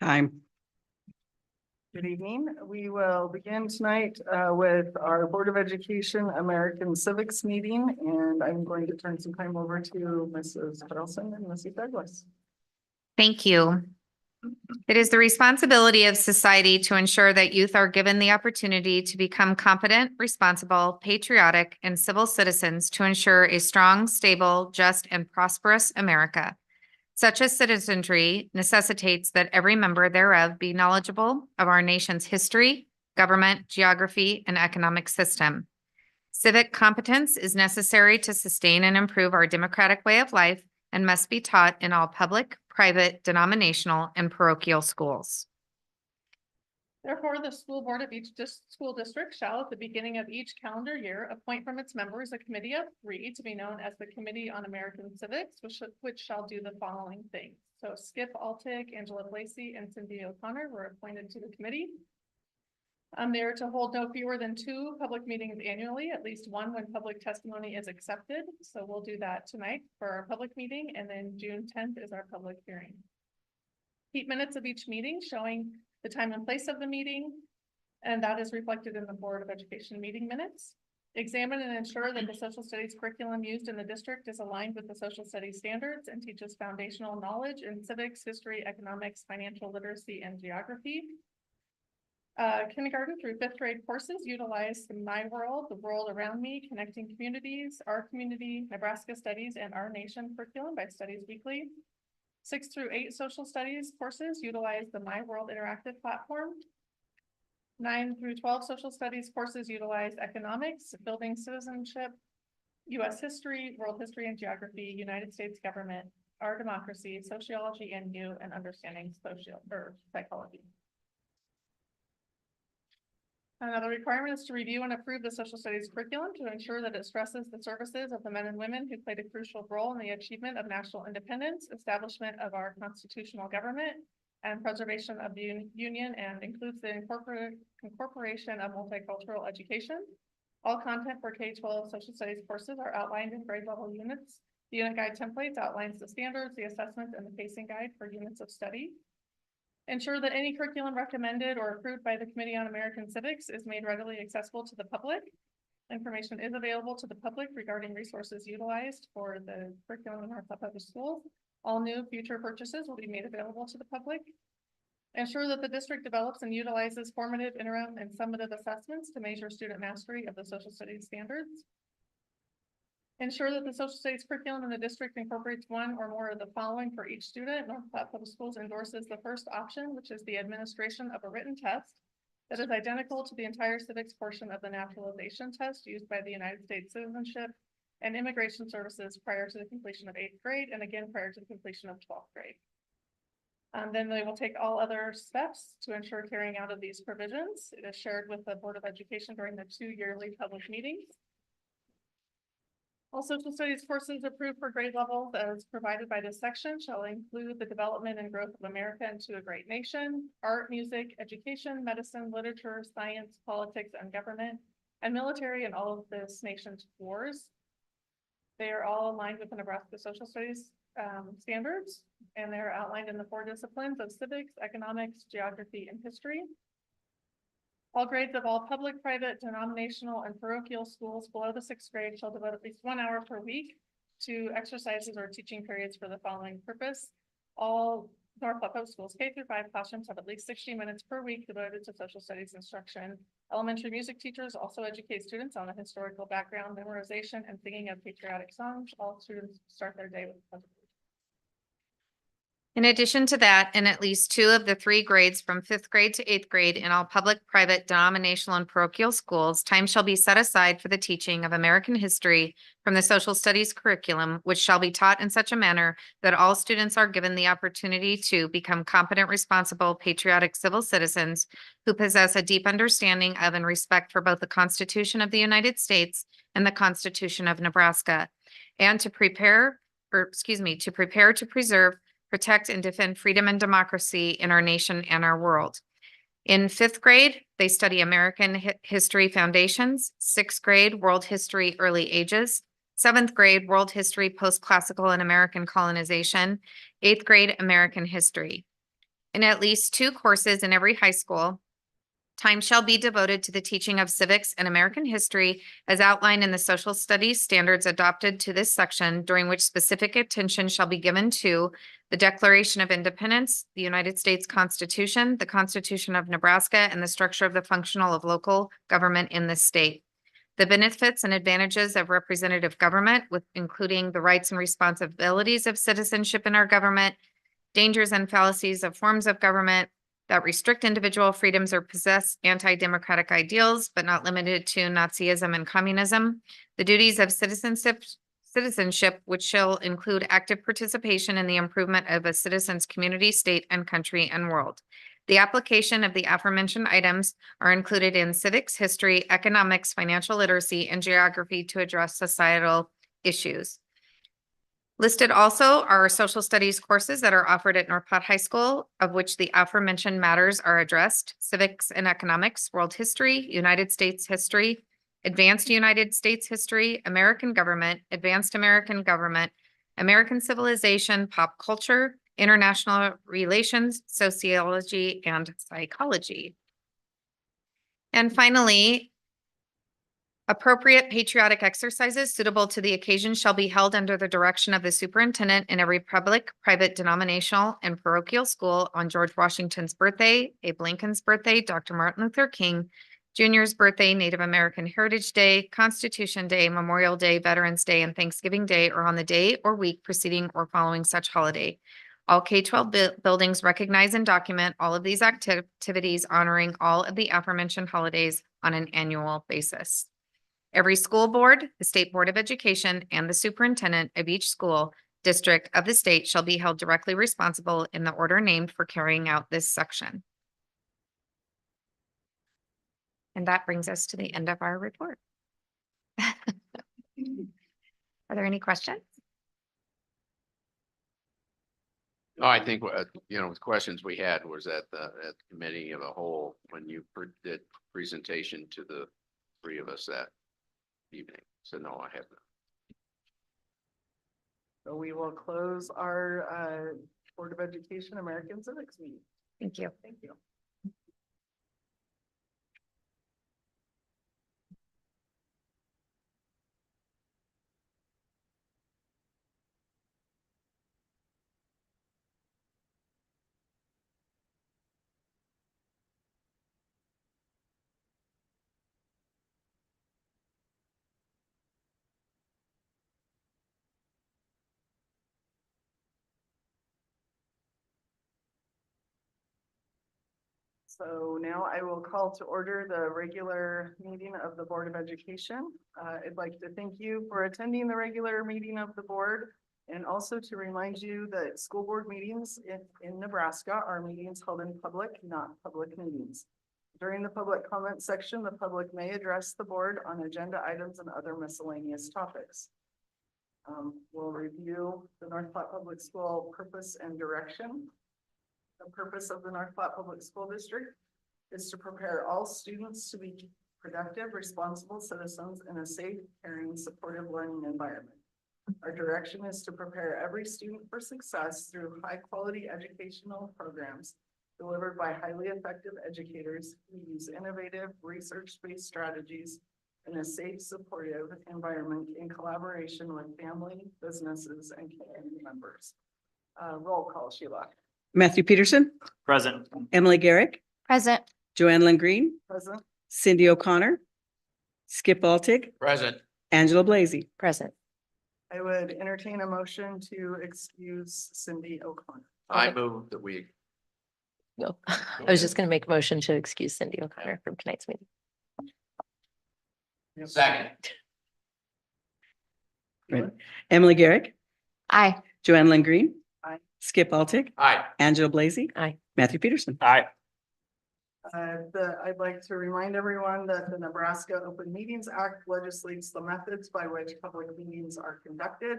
Time. Good evening. We will begin tonight with our Board of Education American Civics meeting, and I'm going to turn some time over to Mrs. Carlson and Mrs. Douglas. Thank you. It is the responsibility of society to ensure that youth are given the opportunity to become competent, responsible, patriotic, and civil citizens to ensure a strong, stable, just, and prosperous America. Such a citizenry necessitates that every member thereof be knowledgeable of our nation's history, government, geography, and economic system. Civic competence is necessary to sustain and improve our democratic way of life and must be taught in all public, private, denominational, and parochial schools. Therefore, the school board of each school district shall, at the beginning of each calendar year, appoint from its members a committee of 3 to be known as the Committee on American Civics, which shall do the following things. So Skip Altig, Angela Blacey, and Cynthia O'Connor were appointed to the committee. They are to hold no fewer than 2 public meetings annually, at least one when public testimony is accepted. So we'll do that tonight for our public meeting, and then June 10th is our public hearing. Keep minutes of each meeting showing the time and place of the meeting, and that is reflected in the Board of Education meeting minutes. Examine and ensure that the social studies curriculum used in the district is aligned with the social studies standards and teaches foundational knowledge in civics, history, economics, financial literacy, and geography. Kindergarten through 5th grade courses utilize My World, The World Around Me, Connecting Communities, Our Community, Nebraska Studies, and Our Nation curriculum by Studies Weekly. 6th through 8 social studies courses utilize the My World interactive platform. 9 through 12 social studies courses utilize economics, building citizenship, U.S. history, world history and geography, United States government, our democracy, sociology and you, and understanding psychology. Another requirement is to review and approve the social studies curriculum to ensure that it stresses the services of the men and women who played a crucial role in the achievement of national independence, establishment of our constitutional government, and preservation of the Union, and includes the incorporation of multicultural education. All content for K-12 social studies courses are outlined in grade level units. The unit guide templates outlines the standards, the assessment, and the pacing guide for units of study. Ensure that any curriculum recommended or approved by the Committee on American Civics is made readily accessible to the public. Information is available to the public regarding resources utilized for the curriculum in our public schools. All new future purchases will be made available to the public. Ensure that the district develops and utilizes formative, interim, and summative assessments to measure student mastery of the social studies standards. Ensure that the social studies curriculum in the district incorporates one or more of the following for each student. North Platte Public Schools endorses the first option, which is the administration of a written test that is identical to the entire civics portion of the naturalization test used by the United States Citizenship and Immigration Services prior to the completion of 8th grade, and again prior to the completion of 12th grade. Then they will take all other steps to ensure carrying out of these provisions. It is shared with the Board of Education during the 2 yearly public meetings. All social studies courses approved for grade levels as provided by this section shall include the development and growth of America into a great nation, art, music, education, medicine, literature, science, politics, and government, and military and all of this nation's wars. They are all aligned with the Nebraska social studies standards, and they're outlined in the 4 disciplines of civics, economics, geography, and history. All grades of all public, private, denominational, and parochial schools below the 6th grade shall devote at least 1 hour per week to exercises or teaching periods for the following purpose. All North Platte Public Schools K through 5 classrooms have at least 60 minutes per week devoted to social studies instruction. Elementary music teachers also educate students on the historical background, memorization, and singing of patriotic songs. All students start their day with a pleasant. In addition to that, in at least 2 of the 3 grades from 5th grade to 8th grade in all public, private, denominational, and parochial schools, time shall be set aside for the teaching of American history from the social studies curriculum, which shall be taught in such a manner that all students are given the opportunity to become competent, responsible, patriotic civil citizens who possess a deep understanding of and respect for both the Constitution of the United States and the Constitution of Nebraska, and to prepare, to preserve, protect, and defend freedom and democracy in our nation and our world. In 5th grade, they study American History Foundations, 6th grade, World History Early Ages, 7th grade, World History Post-Classical and American Colonization, 8th grade, American History. in at least 2 courses in every high school. Time shall be devoted to the teaching of civics and American history as outlined in the social studies standards adopted to this section, during which specific attention shall be given to the Declaration of Independence, the United States Constitution, the Constitution of Nebraska, and the structure of the functional of local government in this state. The benefits and advantages of representative government, with including the rights and responsibilities of citizenship in our government, dangers and fallacies of forms of government that restrict individual freedoms or possess anti-democratic ideals, but not limited to Nazism and communism. The duties of citizenship, which shall include active participation in the improvement of a citizen's community, state, and country and world. The application of the aforementioned items are included in civics, history, economics, financial literacy, and geography to address societal issues. Listed also are social studies courses that are offered at North Platte High School, of which the aforementioned matters are addressed: civics and economics, world history, United States history, advanced United States history, American government, advanced American government, American civilization, pop culture, international relations, sociology, and psychology. And finally, appropriate patriotic exercises suitable to the occasion shall be held under the direction of the superintendent in every public, private, denominational, and parochial school on George Washington's birthday, Abe Lincoln's birthday, Dr. Martin Luther King Jr.'s birthday, Native American Heritage Day, Constitution Day, Memorial Day, Veterans Day, and Thanksgiving Day, or on the day or week preceding or following such holiday. All K-12 buildings recognize and document all of these activities, honoring all of the aforementioned holidays on an annual basis. Every school board, the State Board of Education, and the superintendent of each school district of the state shall be held directly responsible in the order named for carrying out this section. And that brings us to the end of our report. Are there any questions? No, I think, the questions we had was at the committee of a whole, when you did presentation to the 3 of us that evening. So no, I haven't. So we will close our Board of Education American Civics meeting. Thank you. Thank you. So now I will call to order the regular meeting of the Board of Education. I'd like to thank you for attending the regular meeting of the board, and also to remind you that school board meetings in Nebraska are meetings held in public, not public meetings. During the public comment section, the public may address the board on agenda items and other miscellaneous topics. We'll review the North Platte Public School purpose and direction. The purpose of the North Platte Public School District is to prepare all students to be productive, responsible citizens in a safe, caring, supportive learning environment. Our direction is to prepare every student for success through high-quality educational programs delivered by highly effective educators who use innovative, research-based strategies in a safe, supportive environment in collaboration with family, businesses, and community members. Roll call, Sheila. Matthew Peterson, Present. Emily Garrick, Present. Joanne Lingreen, Present. Cindy O'Connor, Skip Baltic, Present. Angela Blazey. Present. I would entertain a motion to excuse Cindy O'Connor. I move that we. No, I was just going to make a motion to excuse Cindy O'Connor from tonight's meeting. Second. Right. Emily Garrick, Aye. Joanne Lingreen. Aye. Skip Baltic, Aye. Angela Blazey. Aye. Matthew Peterson. Aye. I'd like to remind everyone that the Nebraska Open Meetings Act legislates the methods by which public meetings are conducted.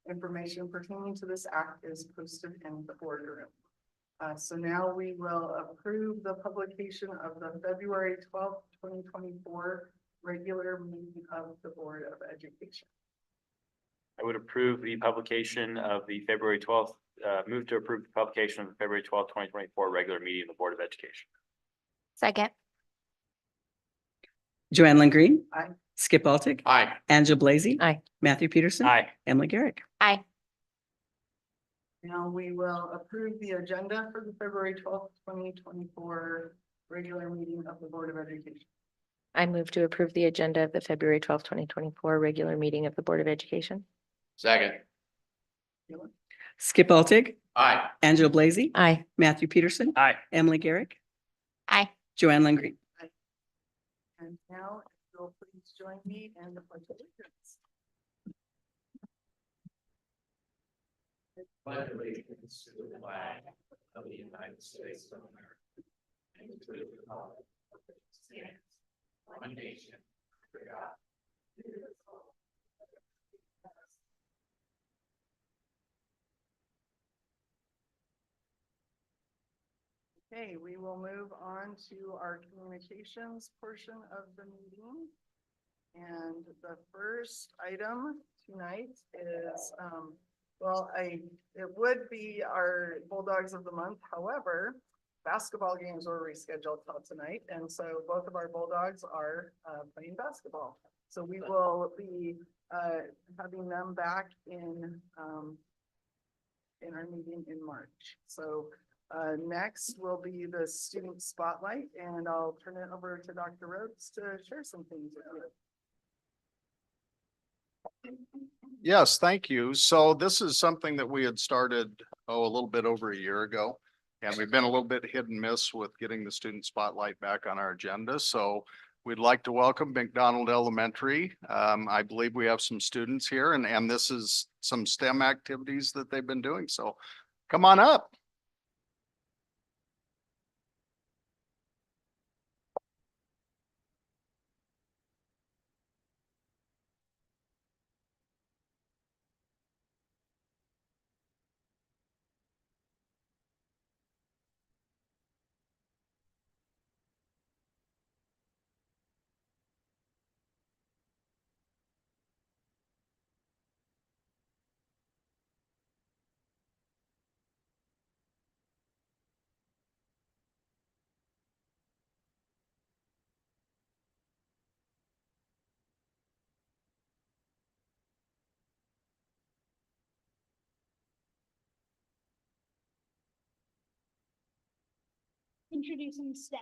Information pertaining to this act is posted in the boardroom. So now we will approve the publication of the February 12th, 2024 regular meeting of the Board of Education. I would approve the publication of the February 12th, move to approve the publication of the February 2024 regular meeting of the Board of Education. Second. Joanne Lingreen. Aye. Skip Baltic. Aye. Angela Blazy. Aye. Matthew Peterson. Aye. Emily Garrick. Aye. Now we will approve the agenda for the February 2024 regular meeting of the Board of Education. I move to approve the agenda of the February 2024 regular meeting of the Board of Education. Second. Skip Baltic. Aye. Angela Blazy. Aye. Matthew Peterson. Aye. Emily Garrick. Aye. Joanne Joanne Lingreen. And now, if you'll please join me in the pledge of allegiance. Pledge allegiance to the flag of the United States of America and to the republic for which it stands, one nation, under God, indivisible. Okay, we will move on to our communications portion of the meeting. And the first item tonight is, it would be our Bulldogs of the Month. However, basketball games were rescheduled till tonight. And so both of our Bulldogs are playing basketball. So we will be having them back in our meeting in March. So next will be the student spotlight, and I'll turn it over to Dr. Rhodes to share some things with you. Yes, thank you. So this is something that we had started, a little bit over a year ago. And we've been a little bit hit and miss with getting the student spotlight back on our agenda. So we'd like to welcome McDonald Elementary. I believe we have some students here and this is some STEM activities that they've been doing. So come on up. Introducing STEM.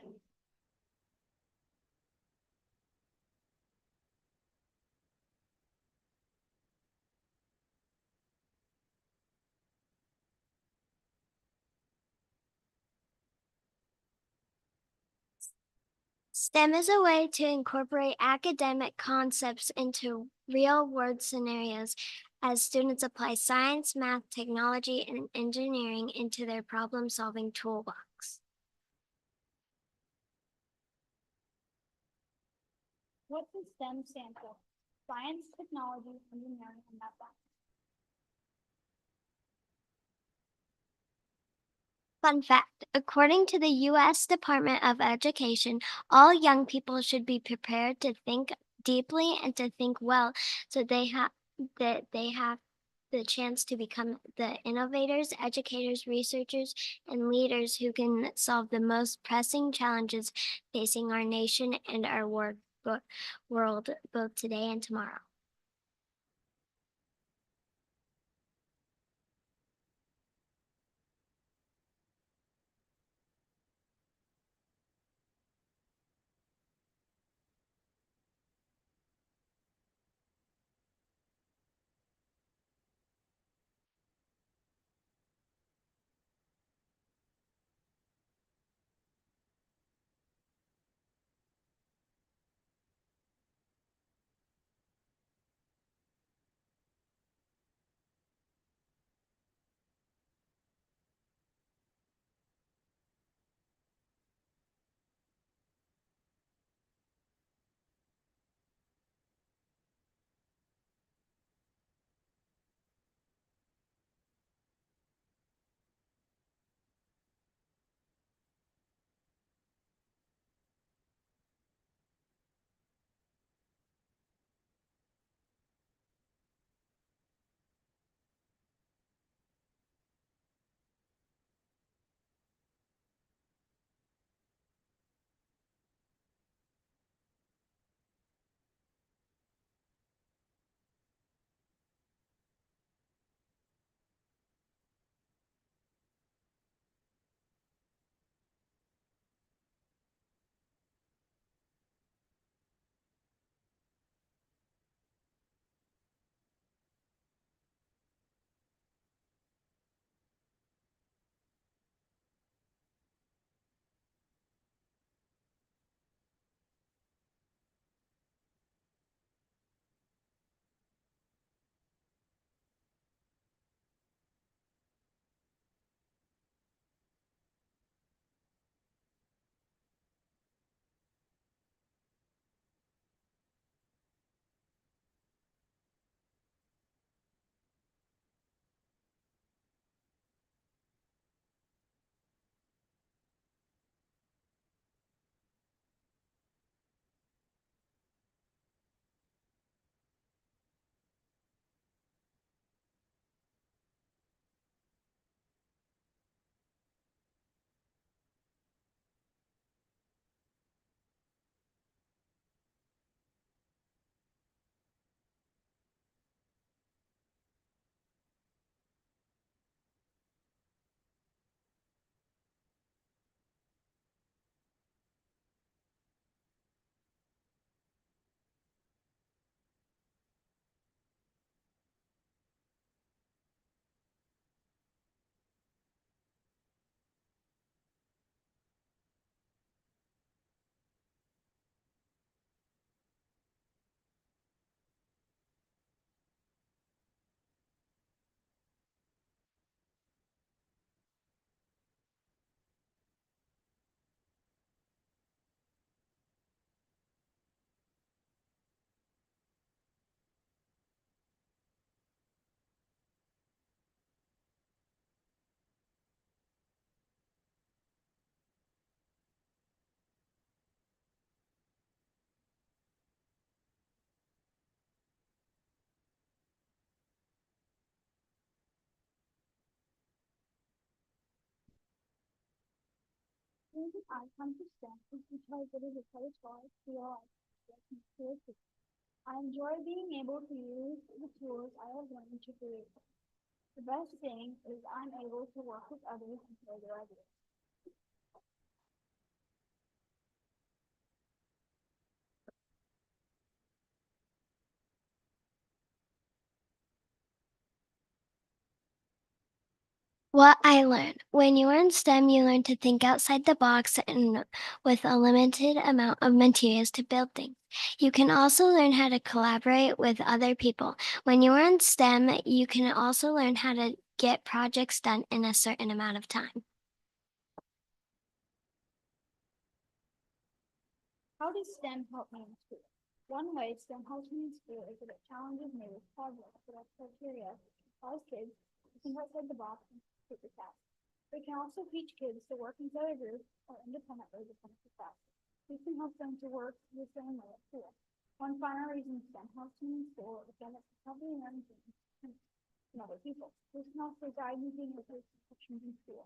STEM is a way to incorporate academic concepts into real-world scenarios as students apply science, math, technology, and engineering into their problem-solving toolbox. What does STEM stand for? Science, technology, engineering, and mathematics. Fun fact, according to the U.S. Department of Education, all young people should be prepared to think deeply and to think well so they have the chance to become the innovators, educators, researchers, and leaders who can solve the most pressing challenges facing our nation and our world both today and tomorrow. reason I come to STEM is because it is a place where I feel like I enjoy being able to use the tools I have learned to create. The best thing is I'm able to work with others and share their ideas. What I learned. When you learn STEM, you learn to think outside the box and with a limited amount of materials to build things. You can also learn how to collaborate with other people. When you learn STEM, you can also learn how to get projects done in a certain amount of time. How does STEM help me in school? One way STEM helps me in school is that it challenges me with projects that are criteria. As kids, you think outside the box and take the task. It can also teach kids to work inside a group or independently to finish the task. This can help them to work the same way at school. One final reason STEM helps me in school is that it's helping learn things from other people. This can also guide me in with instructions in school.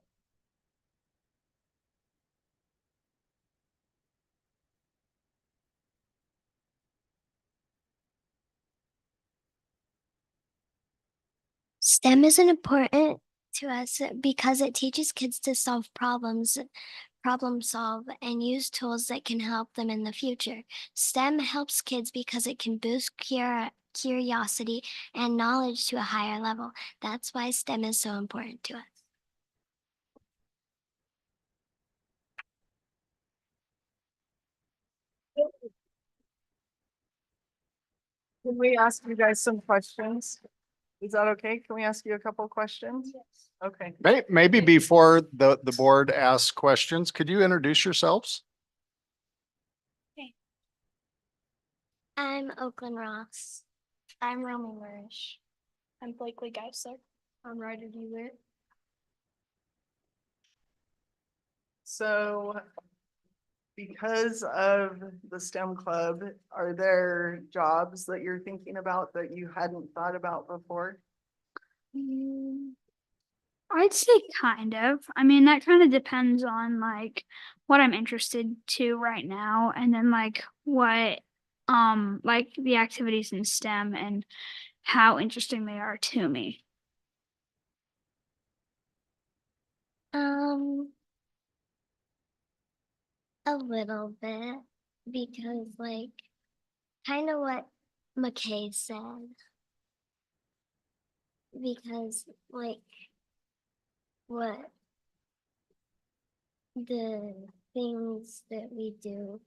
STEM is important to us because it teaches kids to solve problems, problem solve, and use tools that can help them in the future. STEM helps kids because it can boost curiosity and knowledge to a higher level. That's why STEM is so important to us. Can we ask you guys some questions? Is that okay? Can we ask you a couple questions? Yes. Okay. Maybe before the board asks questions, could you introduce yourselves? I'm Oakland Ross. I'm Romy Murish. I'm Blakely Geisler. I'm Ryder Dewitt. So because of the STEM club, are there jobs that you're thinking about that you hadn't thought about before? I'd say kind of. I mean, that kind of depends on like what I'm interested to right now and then like what like the activities in STEM and how interesting they are to me. A little bit because like kind of what McKay said. Because like what the things that we do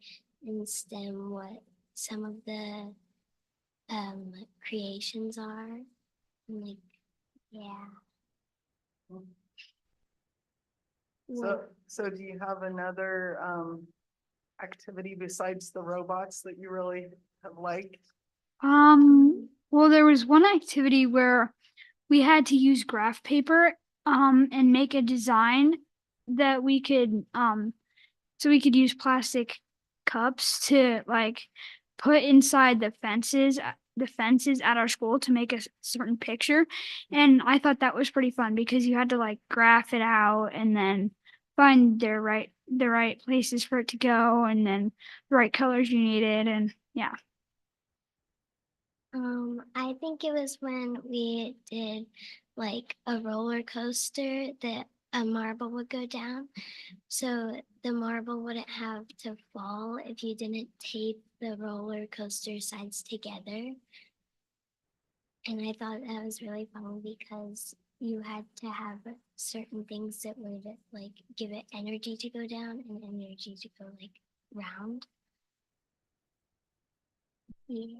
in STEM, what some of the creations are. And, like, yeah. So do you have another activity besides the robots that you really have liked? Well, there was one activity where we had to use graph paper and make a design that we could so we could use plastic cups to like put inside the fences at our school to make a certain picture. And I thought that was pretty fun because you had to like graph it out and then find the right places for it to go and then the right colors you needed and yeah. I think it was when we did like a roller coaster that a marble would go down. So the marble wouldn't have to fall if you didn't tape the roller coaster sides together. And I thought that was really fun because you had to have certain things that would like give it energy to go down and energy to go like round. Yeah.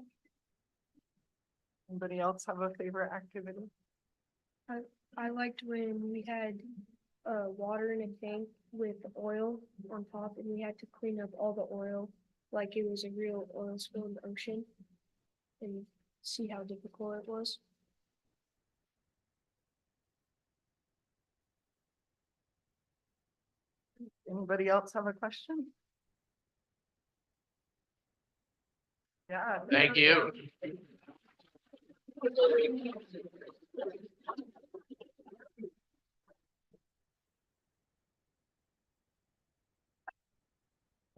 Anybody else have a favorite activity? I liked when we had water in a tank with oil on top and we had to clean up all the oil like it was a real oil spill in the ocean and see how difficult it was. Anybody else have a question? Yeah. Thank you.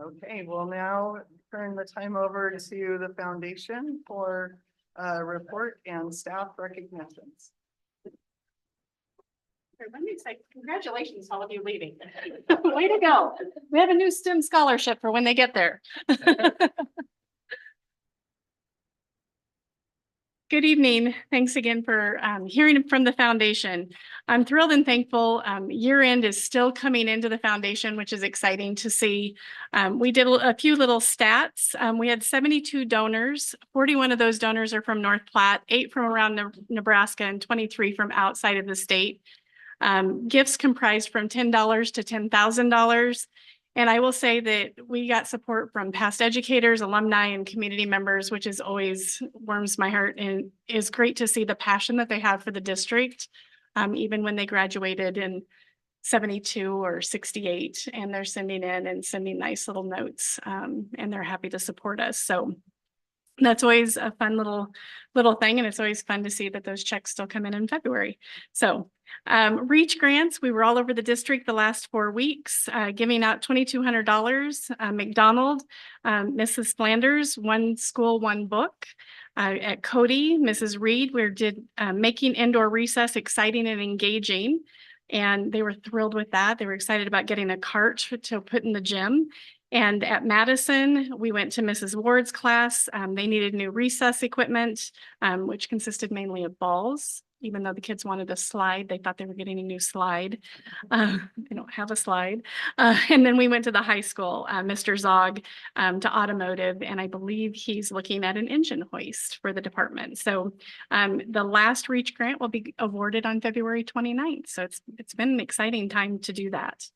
Okay, we'll now turn the time over to the foundation for report and staff recognitions. Let me say congratulations, all of you leaving. Way to go. We have a new STEM scholarship for when they get there. Good evening. Thanks again for hearing from the foundation. I'm thrilled and thankful. Year end is still coming into the foundation, which is exciting to see. We did a few little stats. We had 72 donors. 41 of those donors are from North Platte, 8 from around Nebraska, and 23 from outside of the state. Gifts comprised from $10 to $10,000. And I will say that we got support from past educators, alumni, and community members, which is always warms my heart and is great to see the passion that they have for the district, even when they graduated in 72 or 68, and they're sending in and sending nice little notes, and they're happy to support us. So that's always a fun little thing, and it's always fun to see that those checks still come in February. So reach grants, we were all over the district the last 4 weeks, giving out $2,200. McDonald, Mrs. Flanders, One School, One Book. At Cody, Mrs. Reed, we did making indoor recess exciting and engaging. And they were thrilled with that. They were excited about getting a cart to put in the gym. And at Madison, we went to Mrs. Ward's class. They needed new recess equipment, which consisted mainly of balls. Even though the kids wanted a slide, they thought they were getting a new slide. They don't have a slide. And then we went to the high school, Mr. Zog, to automotive, and I believe he's looking at an engine hoist for the department. So the last REACH grant will be awarded on February 29th. So it's been an exciting time to do that.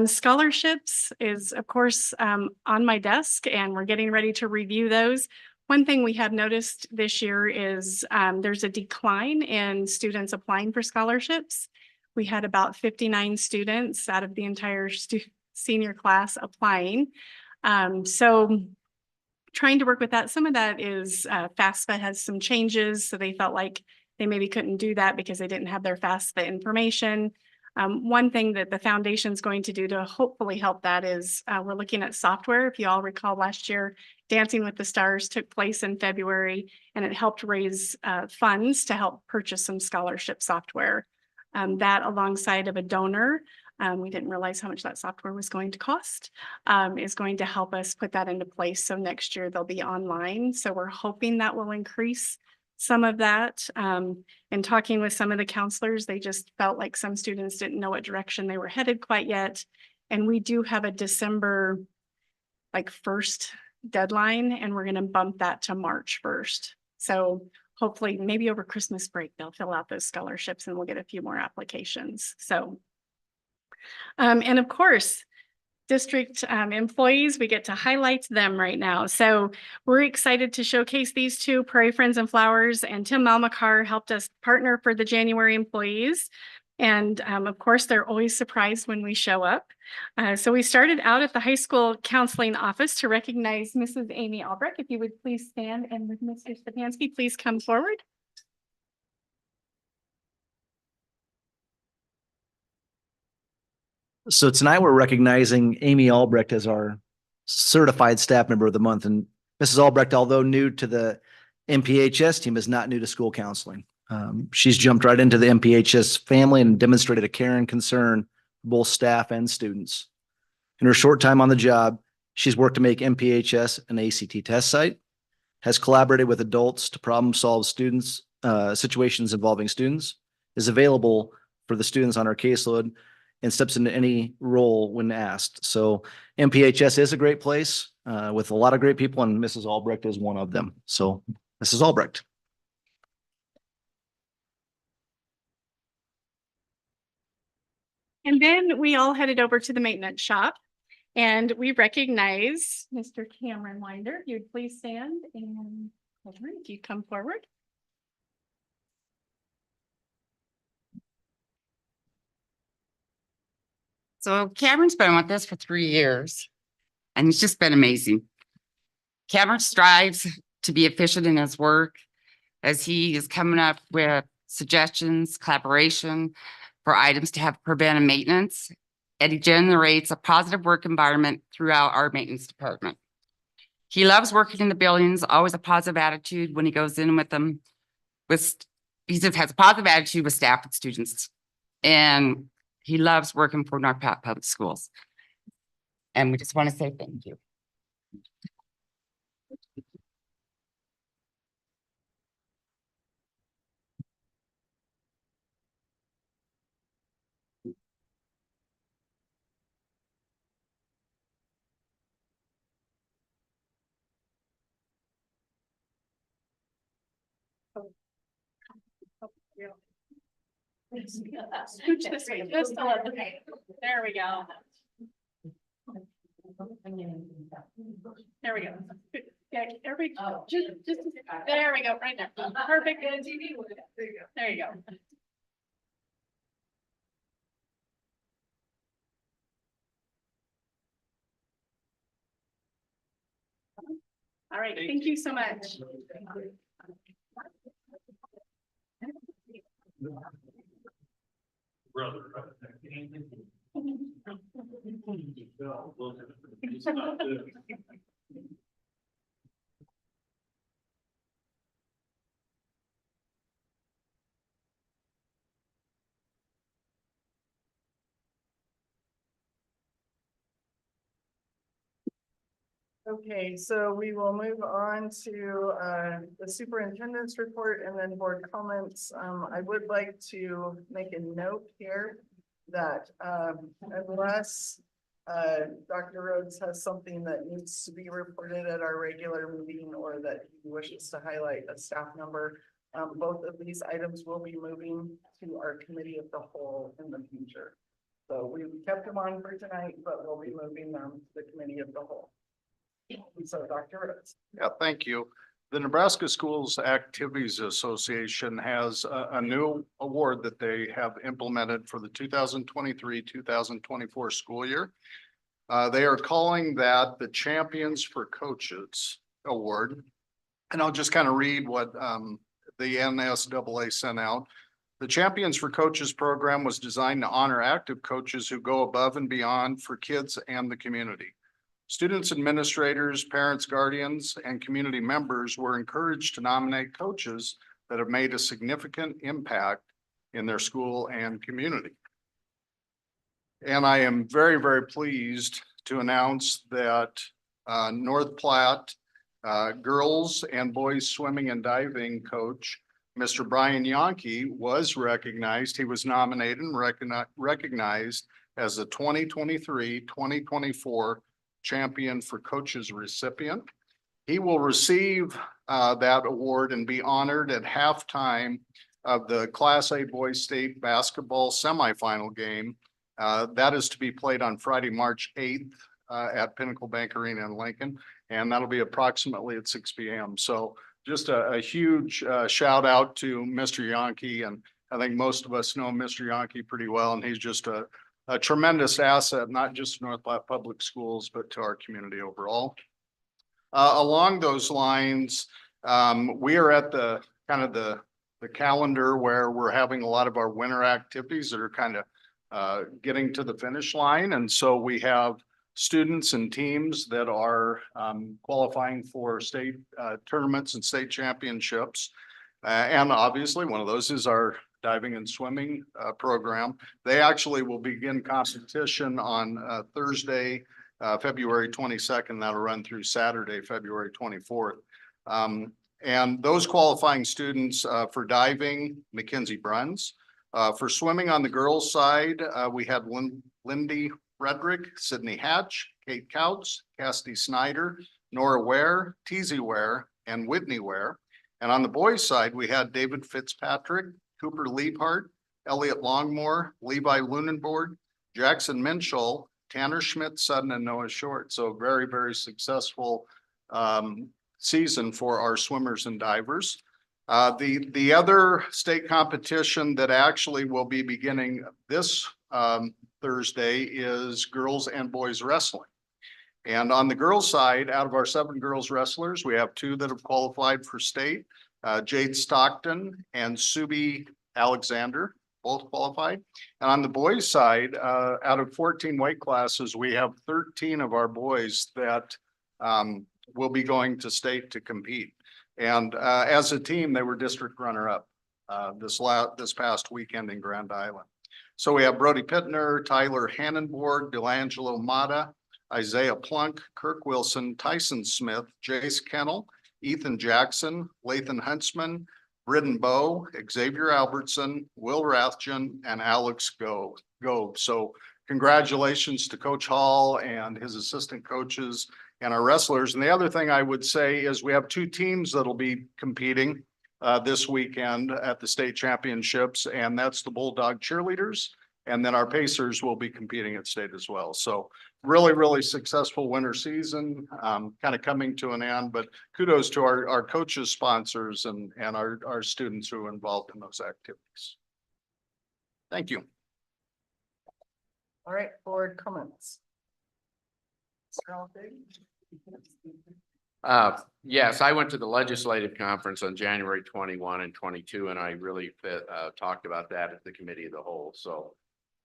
Scholarships is, of course, on my desk, and we're getting ready to review those. One thing we have noticed this year is there's a decline in students applying for scholarships. We had about 59 students out of the entire senior class applying. So trying to work with that. Some of that is FAFSA has some changes, so they felt like they maybe couldn't do that because they didn't have their FAFSA information. One thing that the foundation is going to do to hopefully help that is we're looking at software. If you all recall last year, Dancing with the Stars took place in February, and it helped raise funds to help purchase some scholarship software. That alongside of a donor, we didn't realize how much that software was going to cost, is going to help us put that into place. So next year they'll be online. So we're hoping that will increase some of that. And talking with some of the counselors, they just felt like some students didn't know what direction they were headed quite yet. And we do have a December 1st deadline, and we're going to bump that to March 1st. So hopefully maybe over Christmas break, they'll fill out those scholarships and we'll get a few more applications. So, and of course, district employees, we get to highlight them right now. So we're excited to showcase these two. Prairie Friends and Flowers and Tim Malmakar helped us partner for the January employees. And of course, they're always surprised when we show up. So we started out at the high school counseling office to recognize Mrs. Amy Albrecht. If you would please stand, and with Mr. Stepanski, please come forward. So tonight we're recognizing Amy Albrecht as our certified staff member of the month. And Mrs. Albrecht, although new to the NPHS team, is not new to school counseling. She's jumped right into the NPHS family and demonstrated a care and concern for both staff and students. In her short time on the job, she's worked to make NPHS an ACT test site, has collaborated with adults to problem solve students, situations involving students, is available for the students on our caseload, and steps into any role when asked. So NPHS is a great place with a lot of great people, and Mrs. Albrecht is one of them. So Mrs. Albrecht. And then we all headed over to the maintenance shop, and we recognize Mr. Cameron Winder. If you'd please stand, and if you come forward. So Cameron's been with us for 3 years, and it's just been amazing. Cameron strives to be efficient in his work as he is coming up with suggestions, collaboration for items to have preventive maintenance and he generates a positive work environment throughout our maintenance department. He loves working in the buildings, always a positive attitude when he goes in with them. He just has a positive attitude with staff and students. And he loves working for North Platte Public Schools. And we just want to say thank you. Scooch this way, just a little bit. There we go. There we go. Yeah, every, just, there we go, right there. Perfect. There you go. All right, thank you so much. Okay, so we will move on to the superintendent's report and then board comments. I would like to make a note here that unless Dr. Rhodes has something that needs to be reported at our regular meeting or that he wishes to highlight a staff member, both of these items will be moving to our committee of the whole in the future. So we kept them on for tonight, but we'll be moving them to the committee of the whole. So Dr. Rhodes. Yeah, thank you. The Nebraska Schools Activities Association has a new award that they have implemented for the 2023-2024 school year. They are calling that the Champions for Coaches Award. And I'll just kind of read what the NSAA sent out. The Champions for Coaches program was designed to honor active coaches who go above and beyond for kids and the community. Students, administrators, parents, guardians, and community members were encouraged to nominate coaches that have made a significant impact in their school and community. And I am very, very pleased to announce that North Platte girls and boys swimming and diving coach, Mr. Brian Yonke, was recognized. He was nominated and recognized as the 2023-2024 Champion for Coaches recipient. He will receive that award and be honored at halftime of the Class A Boys State Basketball Semifinal game. That is to be played on Friday, March 8th at Pinnacle Bank Arena in Lincoln, and that'll be approximately at 6 p.m. So just a huge shout out to Mr. Yonke, and I think most of us know Mr. Yonke pretty well, and he's just a tremendous asset, not just to North Platte Public Schools, but to our community overall. Along those lines, we are at the kind of the calendar where we're having a lot of our winter activities that are kind of getting to the finish line. And so we have students and teams that are qualifying for state tournaments and state championships. And obviously one of those is our diving and swimming program. They actually will begin competition on Thursday, February 22nd. That'll run through Saturday, February 24th. And those qualifying students for diving, Mackenzie Bruns. For swimming on the girls' side, we had Lindy Frederick, Sydney Hatch, Kate Couts, Cassidy Snyder, Nora Ware, Teasy Ware, and Whitney Ware. And on the boys' side, we had David Fitzpatrick, Cooper Liebhart, Elliot Longmore, Levi Lunenborg, Jackson Minchell, Tanner Schmidt Sudden, and Noah Short. So very, very successful season for our swimmers and divers. The other state competition that actually will be beginning this Thursday is girls and boys wrestling. And on the girls' side, out of our 7 girls wrestlers, we have 2 that have qualified for state, Jade Stockton and Subi Alexander. both qualified. And on the boys' side, out of 14 weight classes, we have 13 of our boys that will be going to state to compete. And as a team, they were district runner-up this past weekend in Grand Island. So we have Brody Pittner, Tyler Hannenborg, Delangelo Mata, Isaiah Plunk, Kirk Wilson, Tyson Smith, Jace Kennel, Ethan Jackson, Lathan Huntsman, Bridden Bowe, Xavier Albertson, Will Rathjen, and Alex Gobe. So congratulations to Coach Hall and his assistant coaches and our wrestlers. And the other thing I would say is we have 2 teams that'll be competing this weekend at the state championships, and that's the Bulldog cheerleaders. And then our Pacers will be competing at state as well. So really, really successful winter season, kind of coming to an end, but kudos to our coaches, sponsors, and our students who are involved in those activities. Thank you. All right, board comments. Yes, I went to the legislative conference on January 21 and 22, and I really talked about that at the committee of the whole. So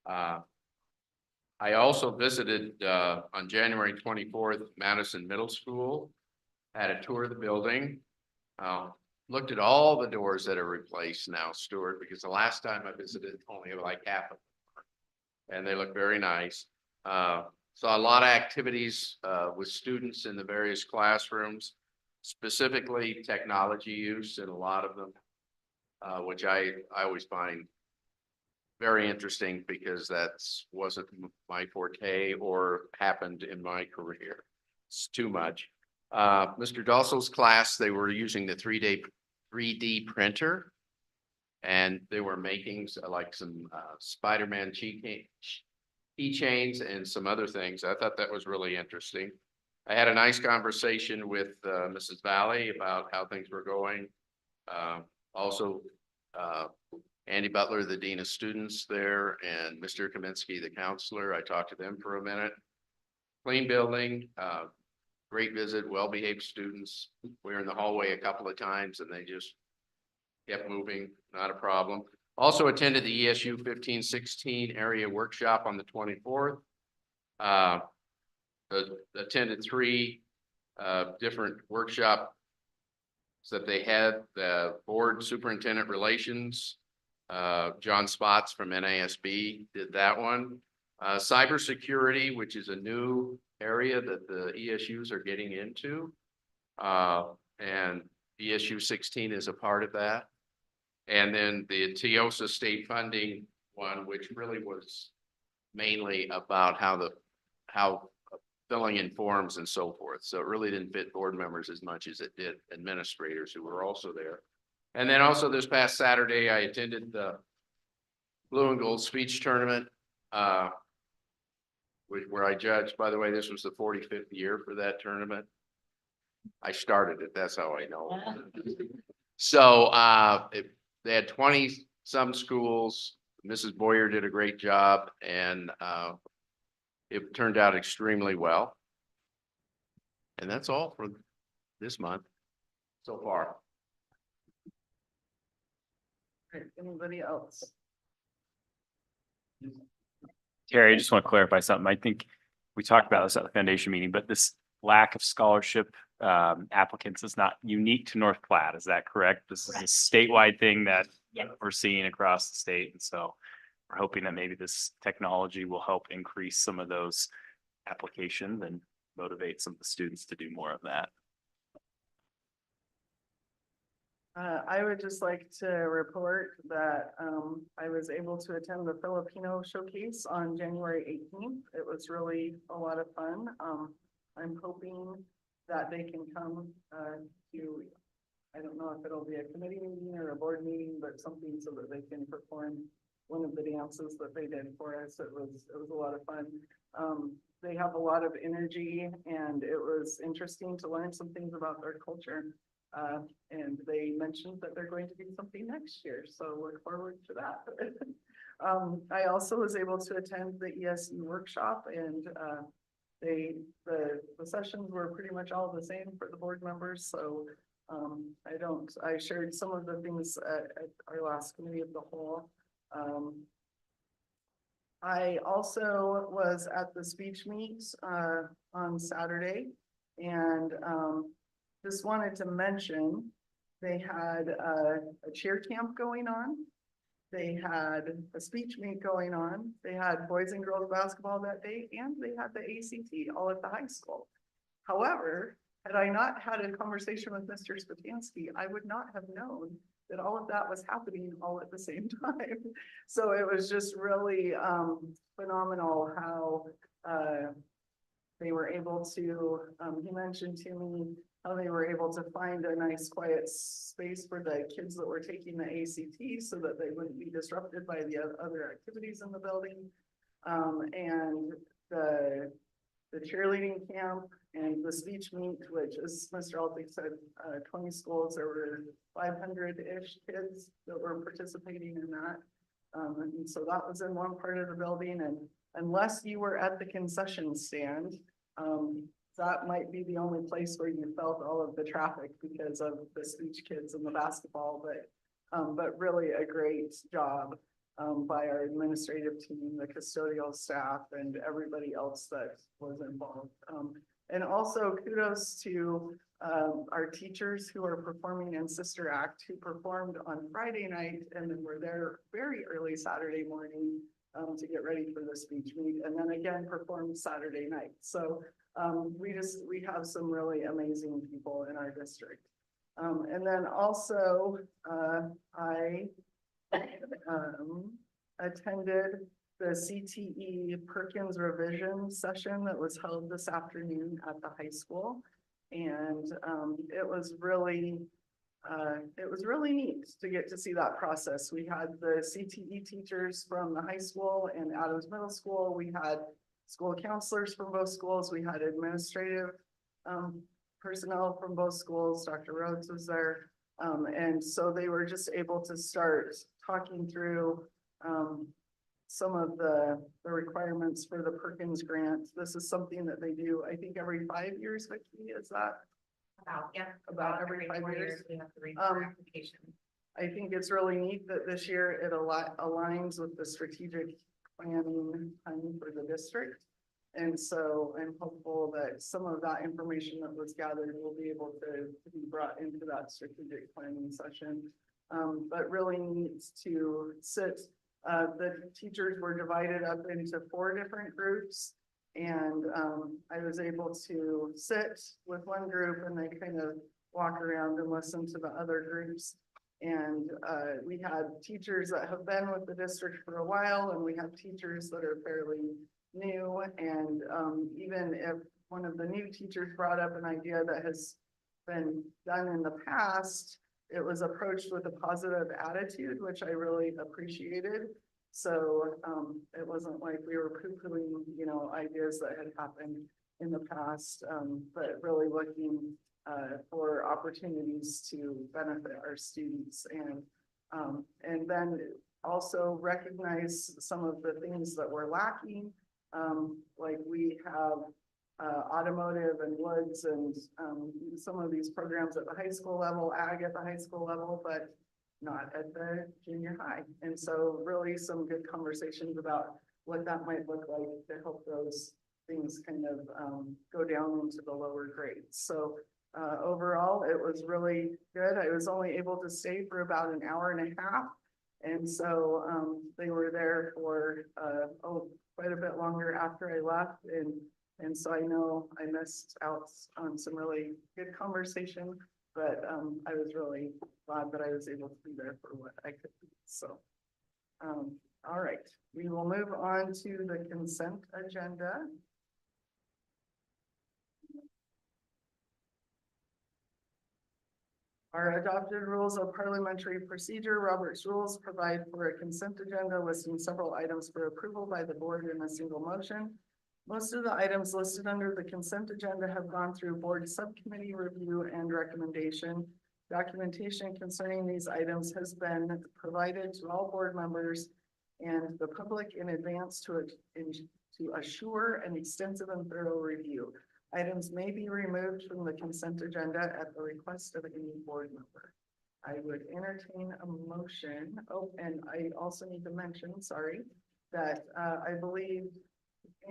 I also visited on January 24th, Madison Middle School, had a tour of the building, looked at all the doors that are replaced now, Stuart, because the last time I visited, only like half of them, and they look very nice. Saw a lot of activities with students in the various classrooms, specifically technology use in a lot of them, which I always find very interesting because that's wasn't my forte or happened in my career. It's too much. Mr. Dussel's class, they were using the 3D printer, and they were making like some Spider-Man keychains and some other things. I thought that was really interesting. I had a nice conversation with Mrs. Valley about how things were going. Also, Andy Butler, the Dean of Students there, and Mr. Kaminsky, the counselor. I talked to them for a minute. Clean building, great visit, well-behaved students. We were in the hallway a couple of times and they just kept moving, not a problem. Also attended the ESU 1516 area workshop on the 24th. Attended 3 different workshops that they had. The board superintendent relations, John Spots from NASB did that one. Cybersecurity, which is a new area that the ESUs are getting into. And ESU 16 is a part of that. And then the TIOSA state funding one, which really was mainly about how filling in forms and so forth. So it really didn't fit board members as much as it did administrators who were also there. And then also this past Saturday, I attended the Blue and Gold speech tournament, where I judged. By the way, this was the 45th year for that tournament. I started it, that's how I know. So they had 20 some schools. Mrs. Boyer did a great job, and it turned out extremely well. And that's all for this month so far. Right, anybody else? Terry, I just want to clarify something. I think we talked about this at the foundation meeting, but this lack of scholarship applicants is not unique to North Platte. Is that correct? This is a statewide thing that we're seeing across the state. And so we're hoping that maybe this technology will help increase some of those applications and motivate some of the students to do more of that. I would just like to report that I was able to attend the Filipino showcase on January 18th. It was really a lot of fun. I'm hoping that they can come to, I don't know if it'll be a committee meeting or a board meeting, but something so that they can perform one of the dances that they did for us. It was a lot of fun. They have a lot of energy, and it was interesting to learn some things about their culture. And they mentioned that they're going to do something next year, so look forward to that. I also was able to attend the ESE workshop, and the sessions were pretty much all the same for the board members. So I shared some of the things at our last committee of the whole. I also was at the speech meet on Saturday, and just wanted to mention they had a cheer camp going on. They had a speech meet going on. They had boys and girls basketball that day, and they had the ACT all at the high school. However, had I not had a conversation with Mr. Spatansky, I would not have known that all of that was happening all at the same time. So it was just really phenomenal how they were able to, he mentioned to me how they were able to find a nice quiet space for the kids that were taking the ACT so that they wouldn't be disrupted by the other activities in the building. And the cheerleading camp and the speech meet, which as Mr. Altig said, 20 schools, there were 500-ish kids that were participating in that. And so that was in one part of the building, and unless you were at the concession stand, that might be the only place where you felt all of the traffic because of the speech kids and the basketball, but really a great job by our administrative team, the custodial staff, and everybody else that was involved. And also kudos to our teachers who are performing in Sister Act, who performed on Friday night and then were there very early Saturday morning to get ready for the speech meet, and then again performed Saturday night. So we have some really amazing people in our district. And then also I attended the CTE Perkins revision session that was held this afternoon at the high school. And it was really neat to get to see that process. We had the CTE teachers from the high school and Adams Middle School. We had school counselors from both schools. We had administrative personnel from both schools. Dr. Rhodes was there. And so they were just able to start talking through some of the requirements for the Perkins grant. This is something that they do, I think, every 5 years, Vicki, is that? About every 5 years. We have to read our application. I think it's really neat that this year it aligns with the strategic planning time for the district. And so I'm hopeful that some of that information that was gathered will be able to be brought into that strategic planning session. But really needs to sit, the teachers were divided up into 4 different groups. And I was able to sit with one group and they kind of walk around and listen to the other groups. And we had teachers that have been with the district for a while, and we have teachers that are fairly new. And even if one of the new teachers brought up an idea that has been done in the past, it was approached with a positive attitude, which I really appreciated. So it wasn't like we were poo-pooing, you know, ideas that had happened in the past, but really looking for opportunities to benefit our students, and then also recognize some of the things that we're lacking. Like we have automotive and woods and some of these programs at the high school level, ag at the high school level, but not at the junior high. And so really some good conversations about what that might look like to help those things kind of go down into the lower grades. So overall, it was really good. I was only able to stay for about an hour and a half. And so they were there for quite a bit longer after I left. And so I know I missed out on some really good conversation, but I was really glad that I was able to be there for what I could be. So, all right, we will move on to the consent agenda. Our adopted rules of parliamentary procedure, Robert's rules, provide for a consent agenda listing several items for approval by the board in a single motion. Most of the items listed under the consent agenda have gone through board subcommittee review and recommendation. Documentation concerning these items has been provided to all board members and the public in advance to assure an extensive and thorough review. Items may be removed from the consent agenda at the request of any board member. I would entertain a motion. Oh, and I also need to mention, sorry, that I believe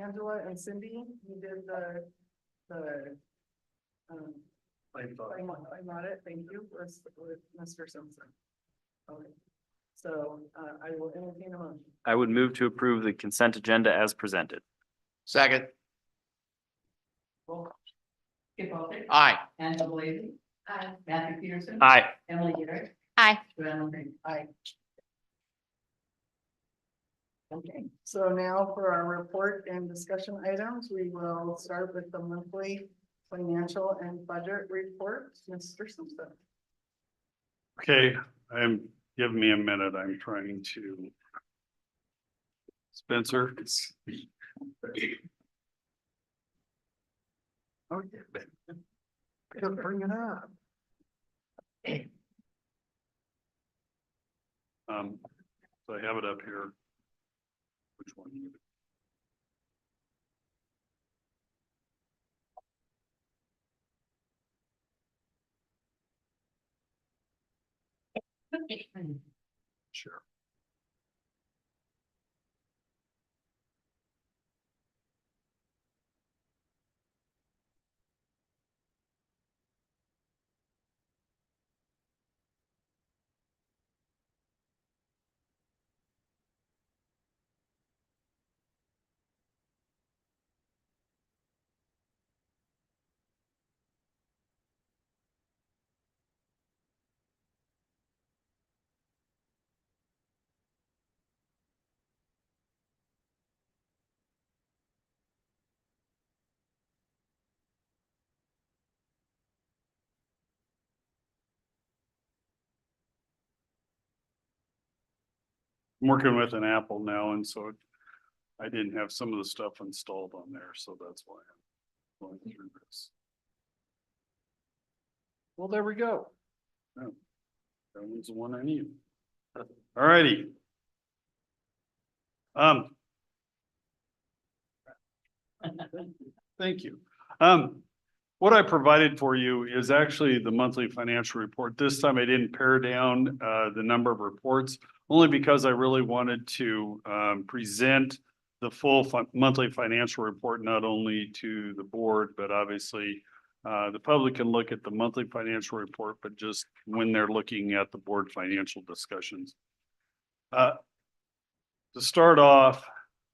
Angela and Cindy, you did the I'm not it, thank you, with Mr. Simpson. Okay, so I will entertain a motion. I would move to approve the consent agenda as presented. Second, Roll call. Skip Ballston. aye. Angela Lacy. Matthew Peterson. Aye. Emily Garrett. Aye. Joanna Green. Aye. Okay, so now for our report and discussion items, we will start with the monthly financial and budget report. Mr. Simpson. Okay, give me a minute. I'm trying to. Spencer. Oh, yeah. Don't bring it up. So I have it up here. Which one? Sure. I'm working with an Apple now, and so I didn't have some of the stuff installed on there, so that's why I'm going through this. Well, there we go. Oh, that one's the one I need. All righty. Thank you. What I provided for you is actually the monthly financial report. This time I didn't pare down the number of reports, only because I really wanted to present the full monthly financial report, not only to the board, but obviously the public can look at the monthly financial report, but just when they're looking at the board financial discussions. To start off,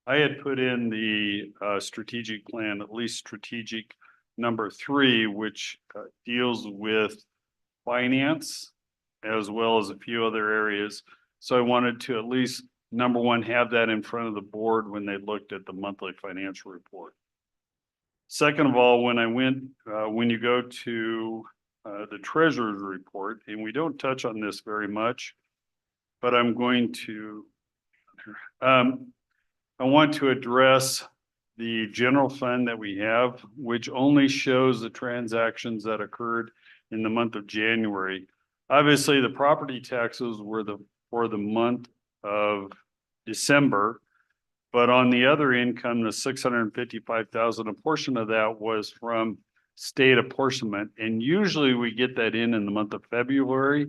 I had put in the strategic plan, at least strategic number 3, which deals with finance as well as a few other areas. So I wanted to at least, number 1, have that in front of the board when they looked at the monthly financial report. Second of all, when you go to the treasurer's report, and we don't touch on this very much, but I'm going to, I want to address the general fund that we have, which only shows the transactions that occurred in the month of January. Obviously, the property taxes were for the month of December, but on the other income, the 655,000, a portion of that was from state apportionment, and usually we get that in the month of February,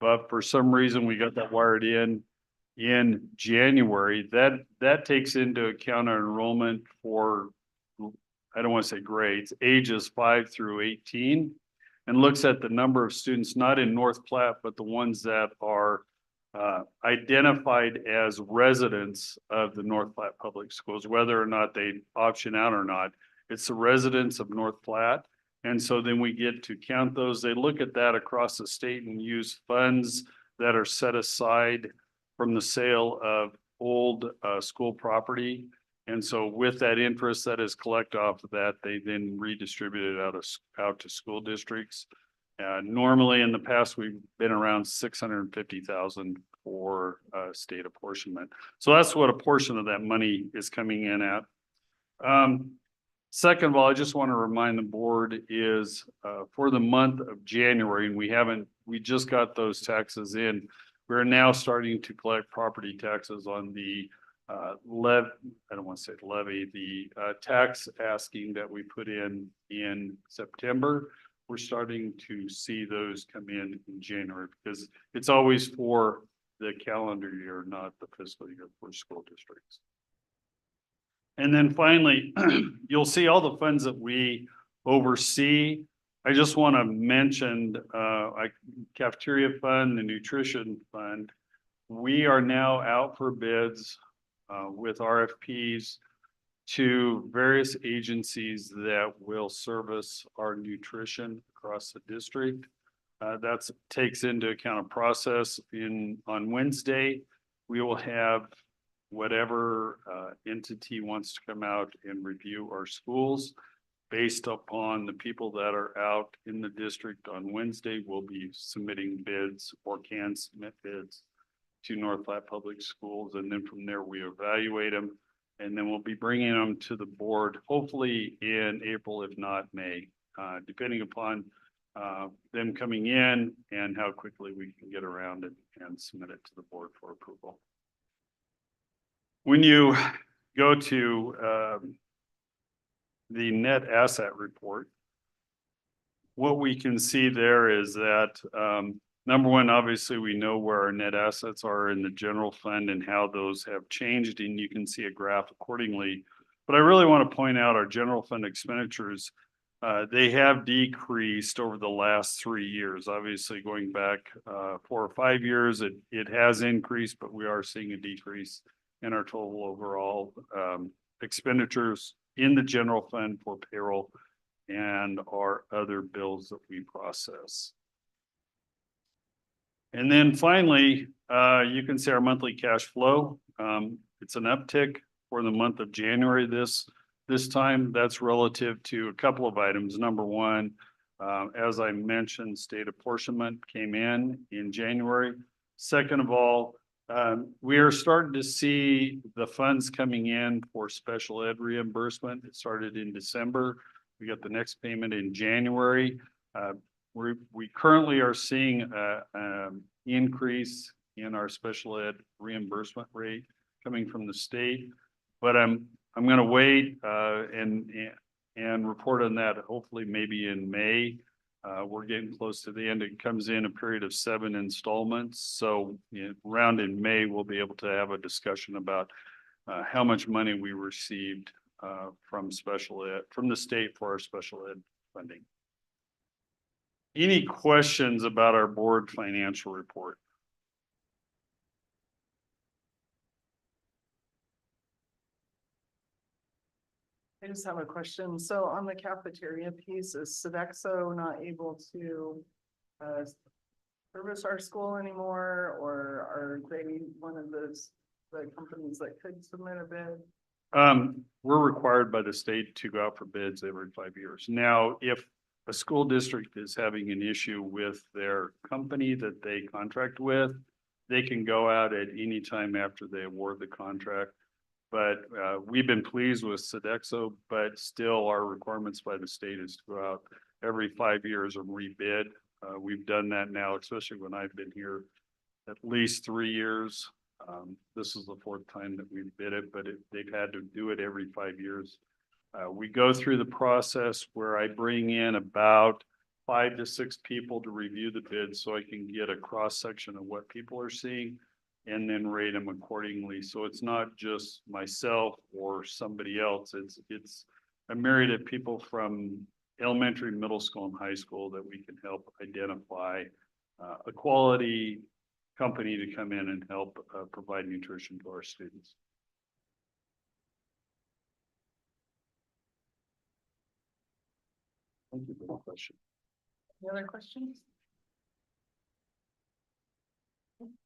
but for some reason we got that wired in January. That takes into account our enrollment for, I don't want to say grades, ages 5 through 18, and looks at the number of students not in North Platte, but the ones that are identified as residents of the North Platte Public Schools, whether or not they option out or not. It's the residents of North Platte. And so then we get to count those. They look at that across the state and use funds that are set aside from the sale of old school property. And so with that interest that is collected off of that, they then redistribute it out to school districts. Normally in the past, we've been around 650,000 for state apportionment. So that's what a portion of that money is coming in at. Second of all, I just want to remind the board is for the month of January, and we just got those taxes in. We're now starting to collect property taxes on the I don't want to say levy, the tax asking that we put in September. we're starting to see those come in January because it's always for the calendar year, not the fiscal year for school districts. And then finally, you'll see all the funds that we oversee. I just want to mention, like cafeteria fund, the nutrition fund. We are now out for bids, with RFPs to various agencies that will service our nutrition across the district. That takes into account a process on Wednesday. We will have whatever entity wants to come out and review our schools. Based upon the people that are out in the district on Wednesday, we'll be submitting bids or can submit bids to North Platte Public Schools. And then from there, we evaluate them. And then we'll be bringing them to the board, hopefully in April, if not May, depending upon them coming in and how quickly we can get around it and submit it to the board for approval. When you go to the net asset report, what we can see there is that number one, obviously, we know where our net assets are in the general fund and how those have changed, and you can see a graph accordingly. But I really want to point out our general fund expenditures. They have decreased over the last 3 years. Obviously, going back 4 or 5 years, it has increased, but we are seeing a decrease in our total overall expenditures in the general fund for payroll and our other bills that we process. And then finally, you can see our monthly cash flow. It's an uptick for the month of January this time. That's relative to a couple of items. Number one, as I mentioned, state apportionment came in January. Second of all, we are starting to see the funds coming in for special ed reimbursement. It started in December. We got the next payment in January. We currently are seeing an increase in our special ed reimbursement rate coming from the state, but I'm going to wait and report on that hopefully maybe in May. We're getting close to the end. It comes in a period of 7 installments. So around in May, we'll be able to have a discussion about how much money we received from the state for our special ed funding. Any questions about our board financial report? I just have a question. So on the cafeteria piece, is Sodexo not able to service our school anymore, or are they one of the companies that could submit a bid? We're required by the state to go out for bids every 5 years. Now, if a school district is having an issue with their company that they contract with, they can go out at any time after they award the contract. But we've been pleased with Sodexo, but still our requirements by the state is to go out every 5 years and rebid. We've done that now, especially when I've been here at least 3 years. This is the 4th time that we've bid it, but they've had to do it every 5 years. We go through the process where I bring in about 5 to 6 people to review the bid so I can get a cross section of what people are seeing and then rate them accordingly. So it's not just myself or somebody else. It's a myriad of people from elementary, middle school, and high school that we can help identify a quality company to come in and help provide nutrition to our students. Thank you for the question. Any other questions?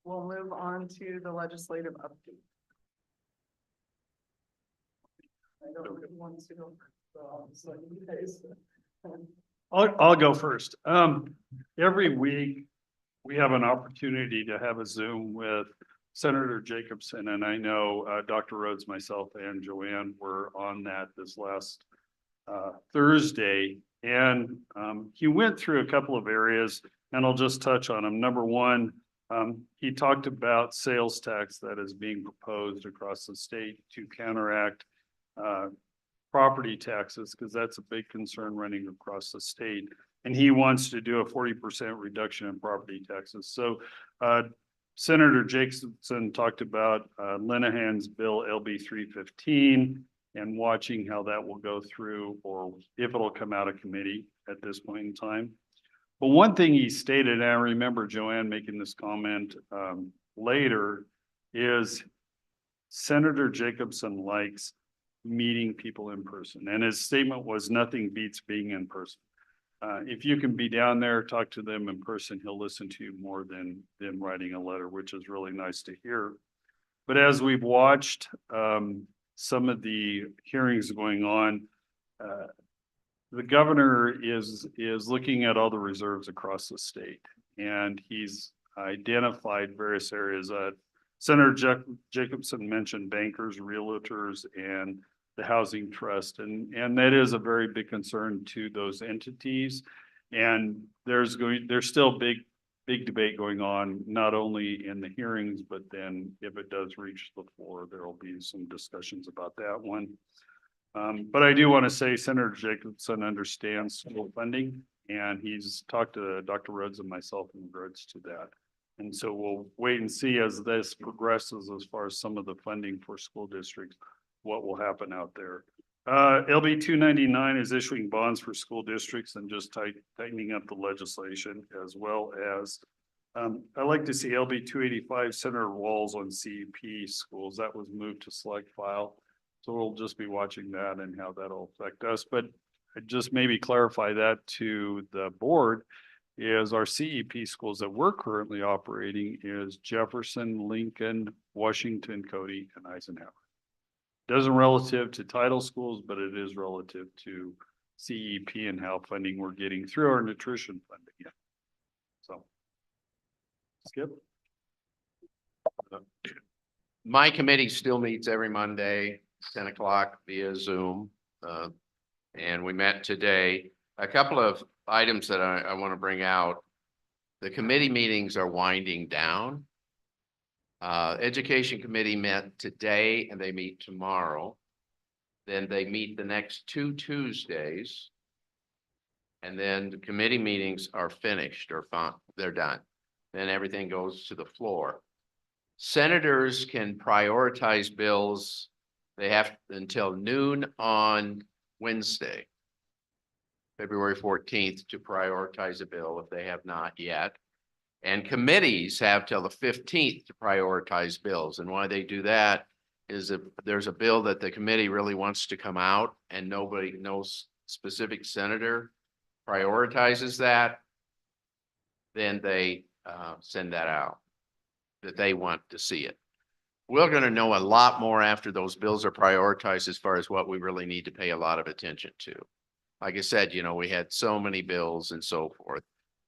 We'll move on to the legislative update. I don't know who wants to go first, so you guys. I'll go first. Every week, we have an opportunity to have a Zoom with Senator Jacobson, and I know Dr. Rhodes, myself, and Joanne were on that this last Thursday. And he went through a couple of areas, and I'll just touch on them. Number one, he talked about sales tax that is being proposed across the state to counteract property taxes, because that's a big concern running across the state. And he wants to do a 40% reduction in property taxes. So Senator Jacobson talked about Linehan's bill LB 315 and watching how that will go through or if it'll come out of committee at this point in time. But one thing he stated, and I remember Joanne making this comment later, is Senator Jacobson likes meeting people in person. And his statement was nothing beats being in person. If you can be down there, talk to them in person, he'll listen to you more than writing a letter, which is really nice to hear. But as we've watched some of the hearings going on, the governor is looking at all the reserves across the state, and he's identified various areas. Senator Jacobson mentioned bankers, realtors, and the housing trust, and that is a very big concern to those entities. And there's still big debate going on, not only in the hearings, but then if it does reach the floor, there will be some discussions about that one. But I do want to say Senator Jacobson understands school funding, and he's talked to Dr. Rhodes and myself in regards to that. And so we'll wait and see as this progresses as far as some of the funding for school districts, what will happen out there. LB 299 is issuing bonds for school districts and just tightening up the legislation, as well as I like to see LB 285 Senator Walls on CEP schools. That was moved to select file. So we'll just be watching that and how that'll affect us. But just maybe clarify that to the board is our CEP schools that we're currently operating is Jefferson, Lincoln, Washington, Cody, and Eisenhower. Doesn't relative to title schools, but it is relative to CEP and how funding we're getting through our nutrition funding. Yeah. So, Skip. My committee still meets every Monday, 10 o'clock via Zoom. And we met today. A couple of items that I want to bring out. The committee meetings are winding down. Education committee met today and they meet tomorrow. Then they meet the next 2 Tuesdays. And then the committee meetings are finished or fine. They're done. Then everything goes to the floor. Senators can prioritize bills. They have until noon on Wednesday, February 14th, to prioritize a bill if they have not yet. And committees have till the 15th to prioritize bills. And why they do that is if there's a bill that the committee really wants to come out and nobody knows specific senator prioritizes that, then they send that out, that they want to see it. We're going to know a lot more after those bills are prioritized as far as what we really need to pay a lot of attention to. Like I said, you know, we had so many bills and so forth.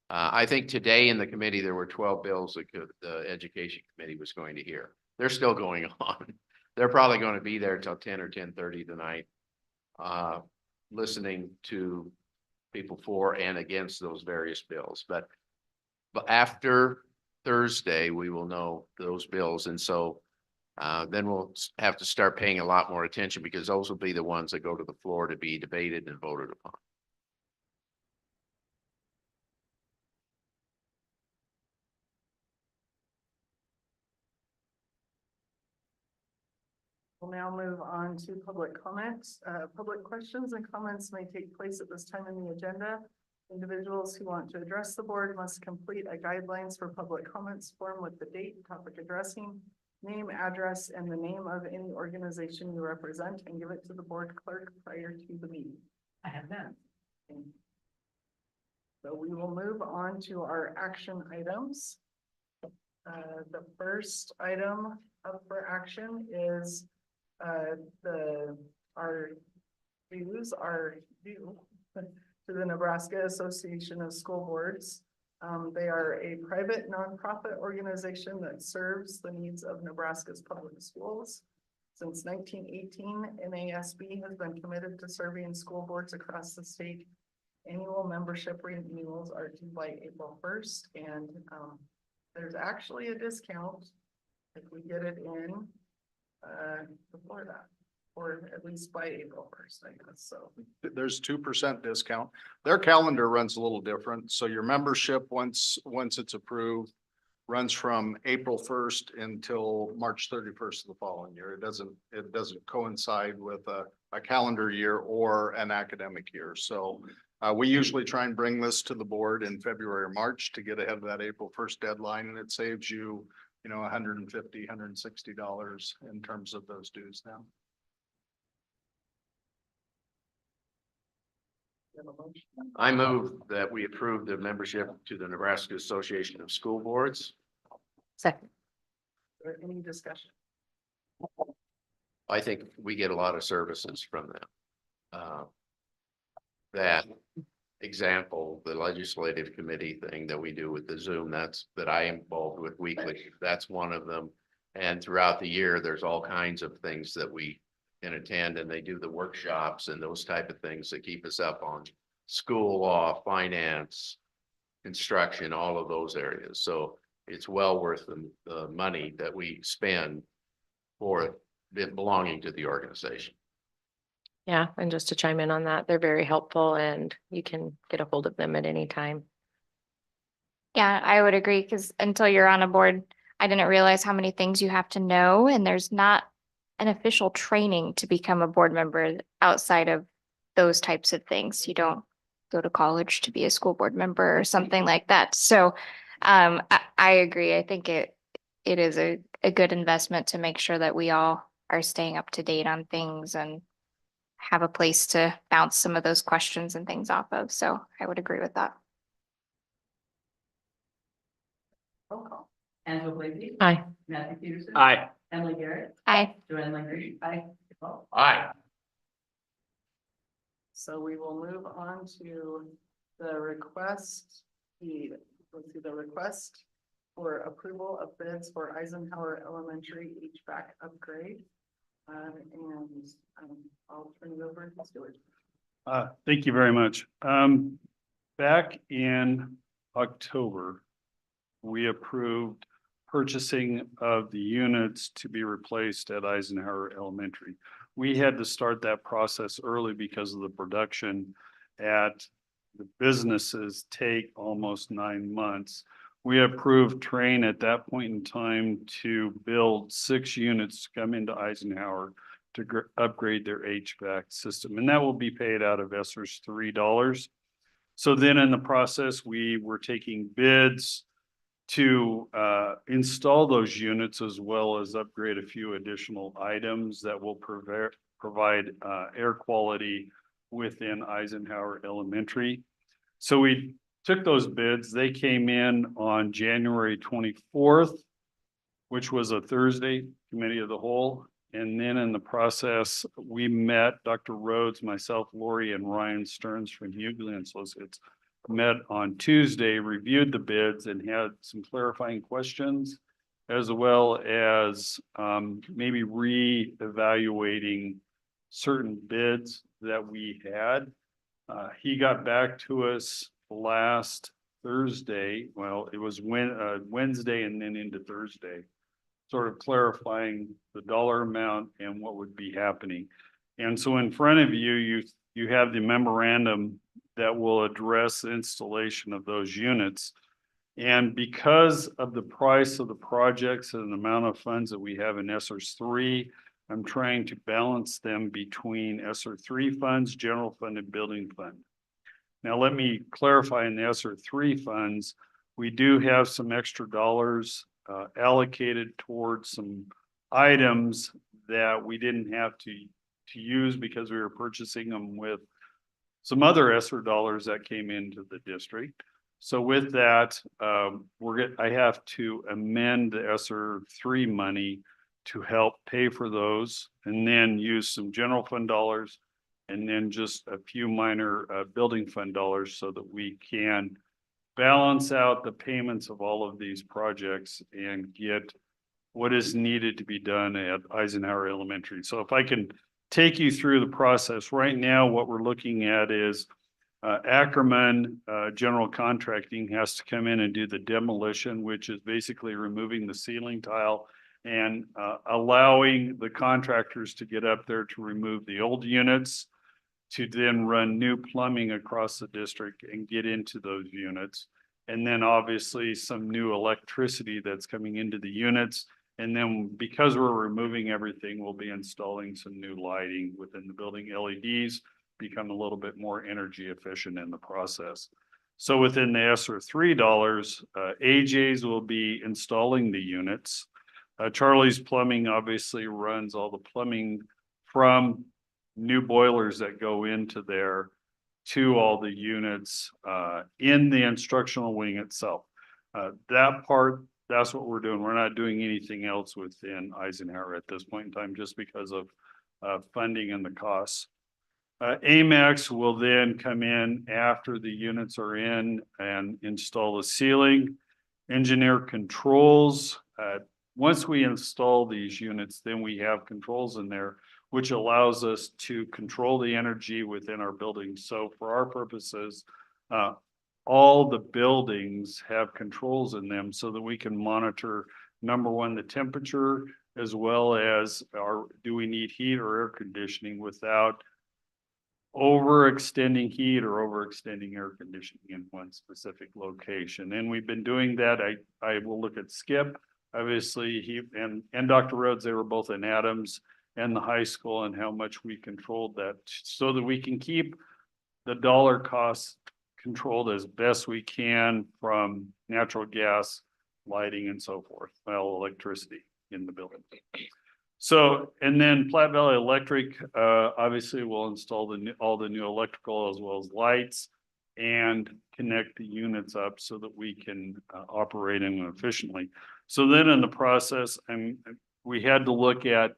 I think today in the committee, there were 12 bills that the education committee was going to hear. They're still going on. They're probably going to be there till 10 or 10:30 tonight, listening to people for and against those various bills. But after Thursday, we will know those bills. And so then we'll have to start paying a lot more attention because those will be the ones that go to the floor to be debated and voted upon. We'll now move on to public comments. Public questions and comments may take place at this time in the agenda. Individuals who want to address the board must complete a guidelines for public comments form with the date, topic addressing, name, address, and the name of any organization you represent, and give it to the board clerk prior to the meeting. I have that. So we will move on to our action items. The first item up for action is our dues are due to the Nebraska Association of School Boards. They are a private nonprofit organization that serves the needs of Nebraska's public schools. Since 1918, NASB has been committed to serving school boards across the state. Annual membership renewals are due by April 1st, and there's actually a discount if we get it in before that. or at least by April 1st, I guess, so. There's 2% discount. Their calendar runs a little different. So your membership, once it's approved, runs from April 1st until March 31st of the following year. It doesn't coincide with a calendar year or an academic year. So we usually try and bring this to the board in February or March to get ahead of that April 1st deadline, and it saves you, $150, $160 in terms of those dues now. I move that we approve the membership to the Nebraska Association of School Boards. Second. Is there any discussion? I think we get a lot of services from them. That example, the legislative committee thing that we do with the Zoom, that I am involved with weekly, that's one of them. And throughout the year, there's all kinds of things that we can attend, and they do the workshops and those type of things that keep us up on school law, finance, construction, all of those areas. So it's well worth the money that we spend for it belonging to the organization. Yeah, and just to chime in on that, they're very helpful and you can get a hold of them at any time. Yeah, I would agree, because until you're on a board, I didn't realize how many things you have to know, and there's not an official training to become a board member outside of those types of things. You don't go to college to be a school board member or something like that. So I agree. I think it is a good investment to make sure that we all are staying up to date on things and have a place to bounce some of those questions and things off of. So I would agree with that. Roll call. Angela Blakey. Aye. Matthew Peterson. Aye. Emily Garrett. Aye. Joanne Linger. Aye. Skip Paul. Aye. So we will move on to the request, the request for approval of bids for Eisenhower Elementary HVAC upgrade. And I'll turn it over to Stuart. Thank you very much. Back in October, we approved purchasing of the units to be replaced at Eisenhower Elementary. We had to start that process early because of the production at the businesses take almost 9 months. We approved Train at that point in time to build 6 units to come into Eisenhower to upgrade their HVAC system, and that will be paid out of ESSER's $3. So then in the process, we were taking bids to install those units, as well as upgrade a few additional items that will provide air quality within Eisenhower Elementary. So we took those bids. They came in on January 24th, which was a Thursday, committee of the whole. And then in the process, we met Dr. Rhodes, myself, Lori, and Ryan Stearns from Hughley and Associates, met on Tuesday, reviewed the bids and had some clarifying questions, as well as maybe re-evaluating certain bids that we had. He got back to us last Thursday. Well, it was Wednesday and then into Thursday, sort of clarifying the dollar amount and what would be happening. And so in front of you, you have the memorandum that will address the installation of those units. And because of the price of the projects and the amount of funds that we have in ESSER's 3, I'm trying to balance them between ESSER 3 funds, general fund, and building fund. Now, let me clarify, in the ESSER 3 funds, we do have some extra dollars allocated towards some items that we didn't have to use because we were purchasing them with some other ESSER dollars that came into the district. So with that, I have to amend the ESSER 3 money to help pay for those, and then use some general fund dollars, and then just a few minor building fund dollars, so that we can balance out the payments of all of these projects and get what is needed to be done at Eisenhower Elementary. So if I can take you through the process right now, what we're looking at is Ackerman General Contracting has to come in and do the demolition, which is basically removing the ceiling tile and allowing the contractors to get up there to remove the old units, to then run new plumbing across the district and get into those units. And then obviously some new electricity that's coming into the units. And then because we're removing everything, we'll be installing some new lighting within the building. LEDs become a little bit more energy efficient in the process. So within the ESSER $3, AJ's will be installing the units. Charlie's Plumbing obviously runs all the plumbing from new boilers that go into there to all the units in the instructional wing itself. That part, that's what we're doing. We're not doing anything else within Eisenhower at this point in time, just because of funding and the costs. AMAX will then come in after the units are in and install the ceiling. Engineer controls. Once we install these units, then we have controls in there, which allows us to control the energy within our buildings. So for our purposes, all the buildings have controls in them so that we can monitor, number one, the temperature, as well as do we need heat or air conditioning without overextending heat or overextending air conditioning in one specific location. And we've been doing that. I will look at Skip. Obviously, he and Dr. Rhodes, they were both in Adams and the high school, and how much we controlled that so that we can keep the dollar costs controlled as best we can from natural gas, lighting, and so forth, well, electricity in the building. So, and then Platte Valley Electric, obviously will install all the new electrical as well as lights and connect the units up so that we can operate them efficiently. So then in the process, and we had to look at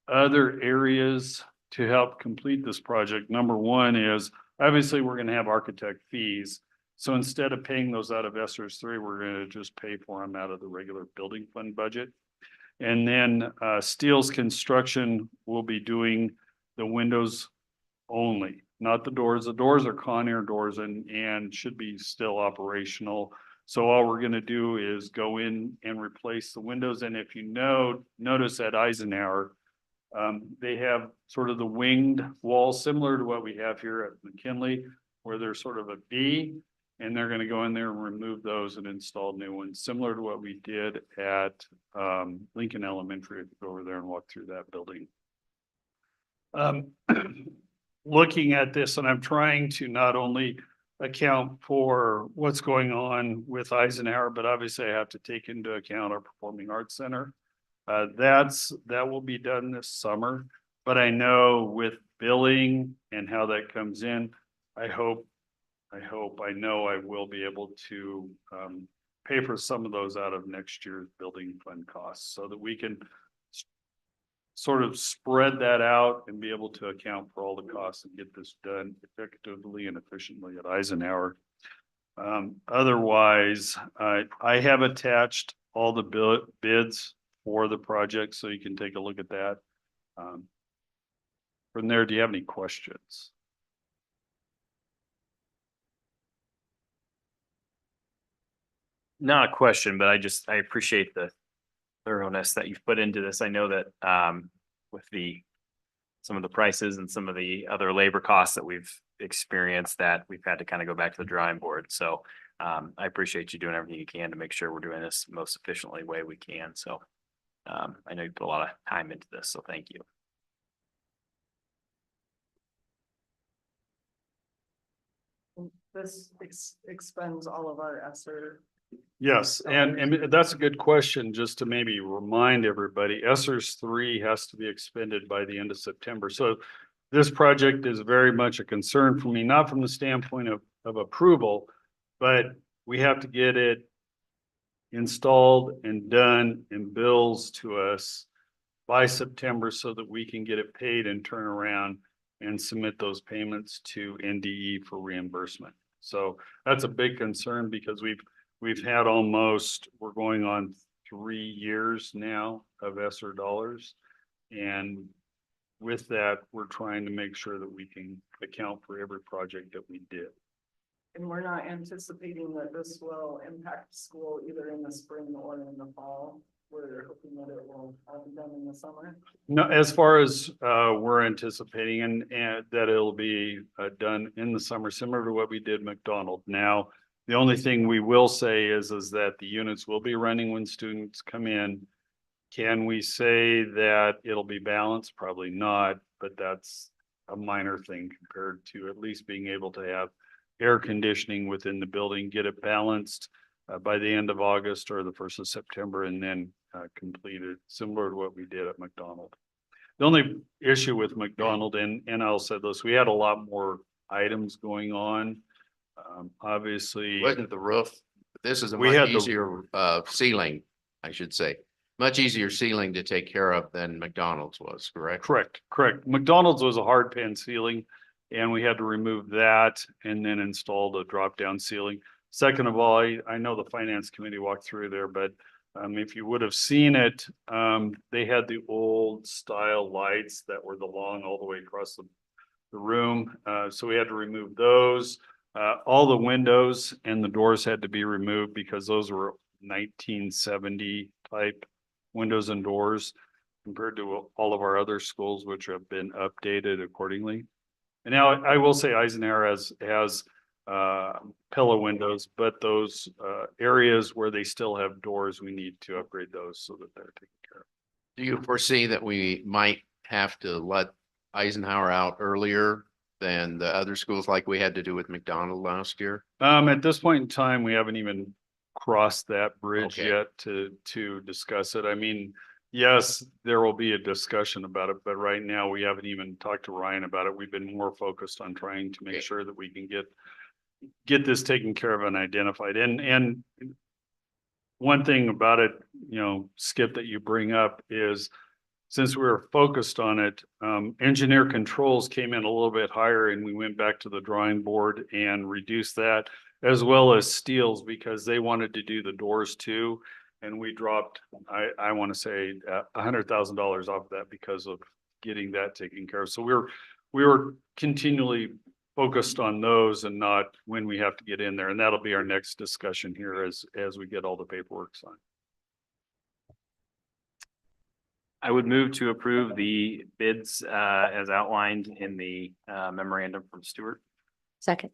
other areas to help complete this project. Number one is obviously we're going to have architect fees. So instead of paying those out of ESSER 3, we're going to just pay for them out of the regular building fund budget. And then Steele's Construction will be doing the windows only, not the doors. The doors are Conair doors and should be still operational. So all we're going to do is go in and replace the windows. And if you notice at Eisenhower, they have sort of the winged walls similar to what we have here at McKinley, where there's sort of a V, and they're going to go in there and remove those and install new ones, similar to what we did at Lincoln Elementary. If you go over there and walk through that building. Looking at this, and I'm trying to not only account for what's going on with Eisenhower, but obviously I have to take into account our Performing Arts Center. That will be done this summer, but I know with billing and how that comes in, I know I will be able to pay for some of those out of next year's building fund costs so that we can sort of spread that out and be able to account for all the costs and get this done effectively and efficiently at Eisenhower. Otherwise, I have attached all the bids for the project, so you can take a look at that. From there, do you have any questions? Not a question, but I appreciate the thoroughness that you've put into this. I know that with some of the prices and some of the other labor costs that we've experienced, that we've had to kind of go back to the drawing board. So I appreciate you doing everything you can to make sure we're doing this most efficiently way we can. So I know you put a lot of time into this, so thank you. This expends all of our ESSER. Yes, and that's a good question, just to maybe remind everybody, ESSER 3 has to be expended by the end of September. So this project is very much a concern for me, not from the standpoint of approval, but we have to get it installed and done and bills to us by September so that we can get it paid and turn around and submit those payments to NDE for reimbursement. So that's a big concern because we've had we're going on 3 years now of ESSER dollars. And with that, we're trying to make sure that we can account for every project that we did. And we're not anticipating that this will impact school either in the spring or in the fall. we're hoping that it will be done in the summer. No, as far as we're anticipating and that it'll be done in the summer, similar to what we did McDonald. Now, the only thing we will say is that the units will be running when students come in. Can we say that it'll be balanced? Probably not, but that's a minor thing compared to at least being able to have air conditioning within the building, get it balanced by the end of August or the 1st of September, and then completed similar to what we did at McDonald. The only issue with McDonald, and I'll say this, we had a lot more items going on. Obviously. Wasn't the roof, this is a We much had the- easier ceiling, I should say. Much easier ceiling to take care of than McDonald's was, correct? Correct. McDonald's was a hard pan ceiling and we had to remove that and then installed a drop down ceiling. Second of all, I know the finance committee walked through there, but if you would have seen it, they had the old style lights that were the long all the way across the room. So we had to remove those. All the windows and the doors had to be removed because those were 1970 type windows and doors compared to all of our other schools, which have been updated accordingly. And now I will say Eisenhower has pillow windows, but those areas where they still have doors, we need to upgrade those so that they're taken care of. Do you foresee that we might have to let Eisenhower out earlier than the other schools like we had to do with McDonald last year? At this point in time, we haven't even crossed that bridge Okay. yet to discuss it. I mean, yes, there will be a discussion about it, but right now we haven't even talked to Ryan about it. We've been more focused on trying to make Okay. sure that we can get this taken care of and identified. And one thing about it, Skip, that you bring up is since we were focused on it, engineer controls came in a little bit higher and we went back to the drawing board and reduced that, as well as steels, because they wanted to do the doors too. And we dropped, I want to say $100,000 off that because of getting that taken care of. So we were continually focused on those and not when we have to get in there. And that'll be our next discussion here as we get all the paperwork signed. I would move to approve the bids as outlined in the memorandum from Stewart. Second.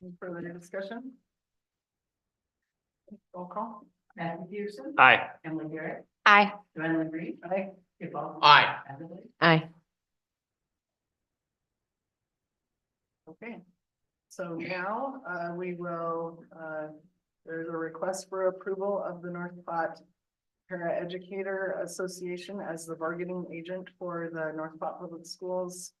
Any further discussion? Roll call. Matthew Peterson. Aye. Emily Garrett. Aye. Joanne Green. Aye. Skip Ball. Aye. Aye. Okay. So now we will, there's a request for approval of the North Platte Paraeducator Association as the bargaining agent for the North Platte Public Schools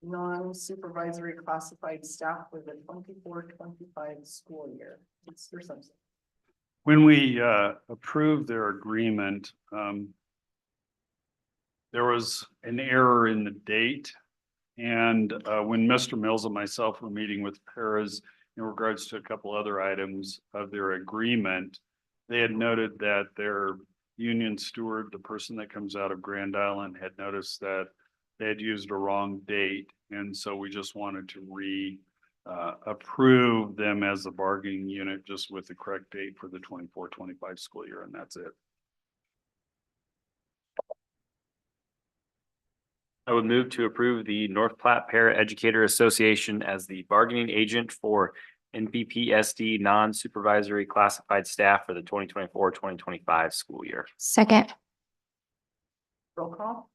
non-supervisory classified staff for the 24-25 school year. Mr. Simpson. When we approved their agreement, there was an error in the date. And when Mr. Mills and myself were meeting with Paras in regards to a couple other items of their agreement, they had noted that their union steward, the person that comes out of Grand Island, had noticed that they had used a wrong date. And so we just wanted to approve them as a bargaining unit just with the correct date for the 24-25 school year. And that's it. I would move to approve the North Platte Paraeducator Association as the bargaining agent for NPPSD non-supervisory classified staff for the 2024-2025 school year. Second. Roll call.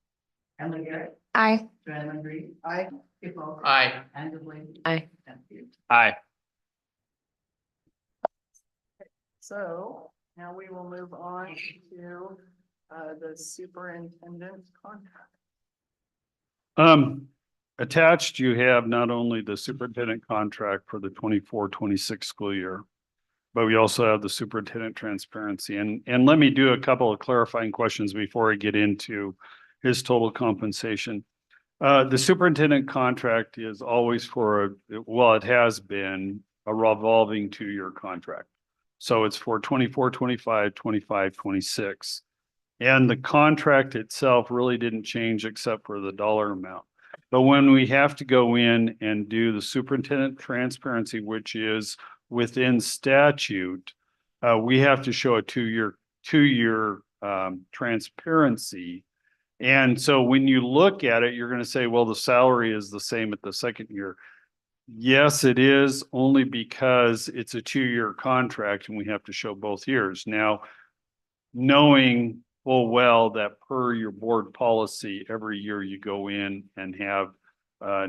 Emily Garrett. Aye. Joanne Green. Aye. Skip Ball. Aye. And Blakely. Aye. Matthew. Aye. So now we will move on to the superintendent contract. Attached, you have not only the superintendent contract for the 24-26 school year, but we also have the superintendent transparency. And let me do a couple of clarifying questions before I get into his total compensation. The superintendent contract is always it has been a revolving 2-year contract. So it's for 24-25, 25-26. And the contract itself really didn't change except for the dollar amount. But when we have to go in and do the superintendent transparency, which is within statute, we have to show a 2-year 2-year transparency. And so when you look at it, you're going to say, well, the salary is the same at the second year. Yes, it is, only because it's a 2-year contract and we have to show both years. Now, knowing full well that per your board policy, every year you go in and have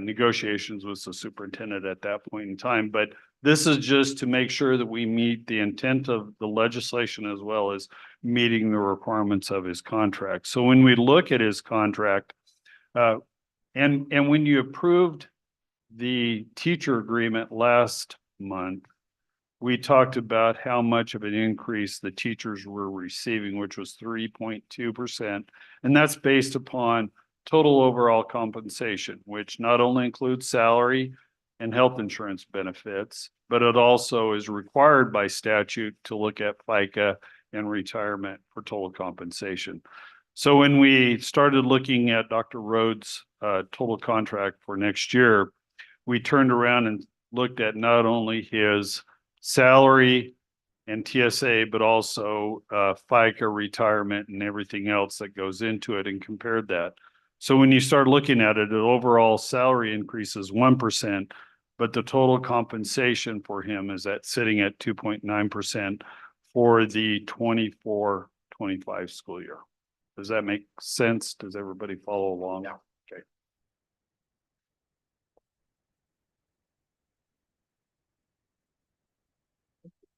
negotiations with the superintendent at that point in time. But this is just to make sure that we meet the intent of the legislation as well as meeting the requirements of his contract. So when we look at his contract, and when you approved the teacher agreement last month, we talked about how much of an increase the teachers were receiving, which was 3.2%. And that's based upon total overall compensation, which not only includes salary and health insurance benefits, but it also is required by statute to look at FICA and retirement for total compensation. So when we started looking at Dr. Rhodes' total contract for next year, we turned around and looked at not only his salary and TSA, but also FICA, retirement, and everything else that goes into it, and compared that. So when you start looking at it, the overall salary increase is 1%, but the total compensation for him is sitting at 2.9% for the 24-25 school year. Does that make sense? Does everybody follow along? Yeah. Okay.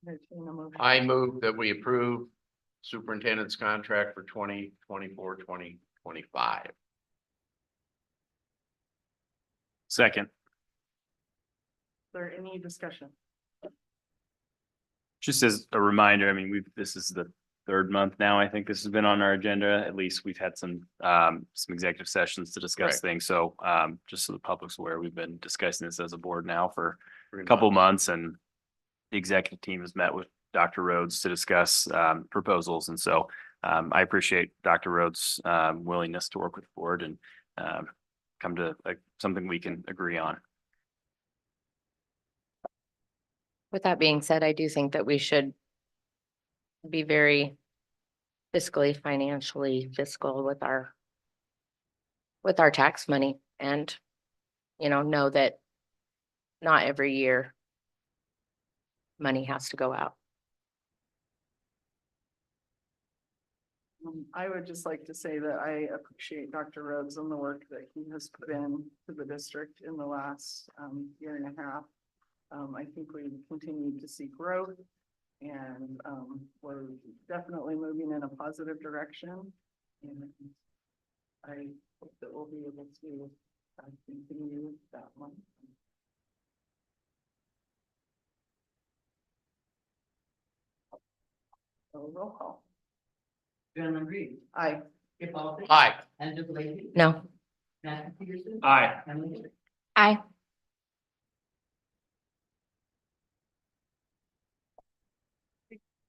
Entertain a motion. I move that we approve superintendent's contract for 2024-2025. Second. Is there any discussion? Just as a reminder, I mean, this is the third month now. I think this has been on our agenda. At least we've had some executive sessions to discuss Right. things. So just so the public's aware, we've been discussing this as a board now for a couple months, and the executive team has met with Dr. Rhodes to discuss proposals. And so I appreciate Dr. Rhodes' willingness to work with the board and come to something we can agree on. With that being said, I do think that we should be very financially fiscal with our tax money, and, know that not every year money has to go out. I would just like to say that I appreciate Dr. Rhodes and the work that he has put in to the district in the last year and a half. I think we continue to see growth, and we're definitely moving in a positive direction. And I hope that we'll be able to continue that one. So roll call. Joanne Reed. Aye. Skip Ballston. Aye. Angela Blakey. No. Matthew Peterson. Aye. Emily Garrett. Aye.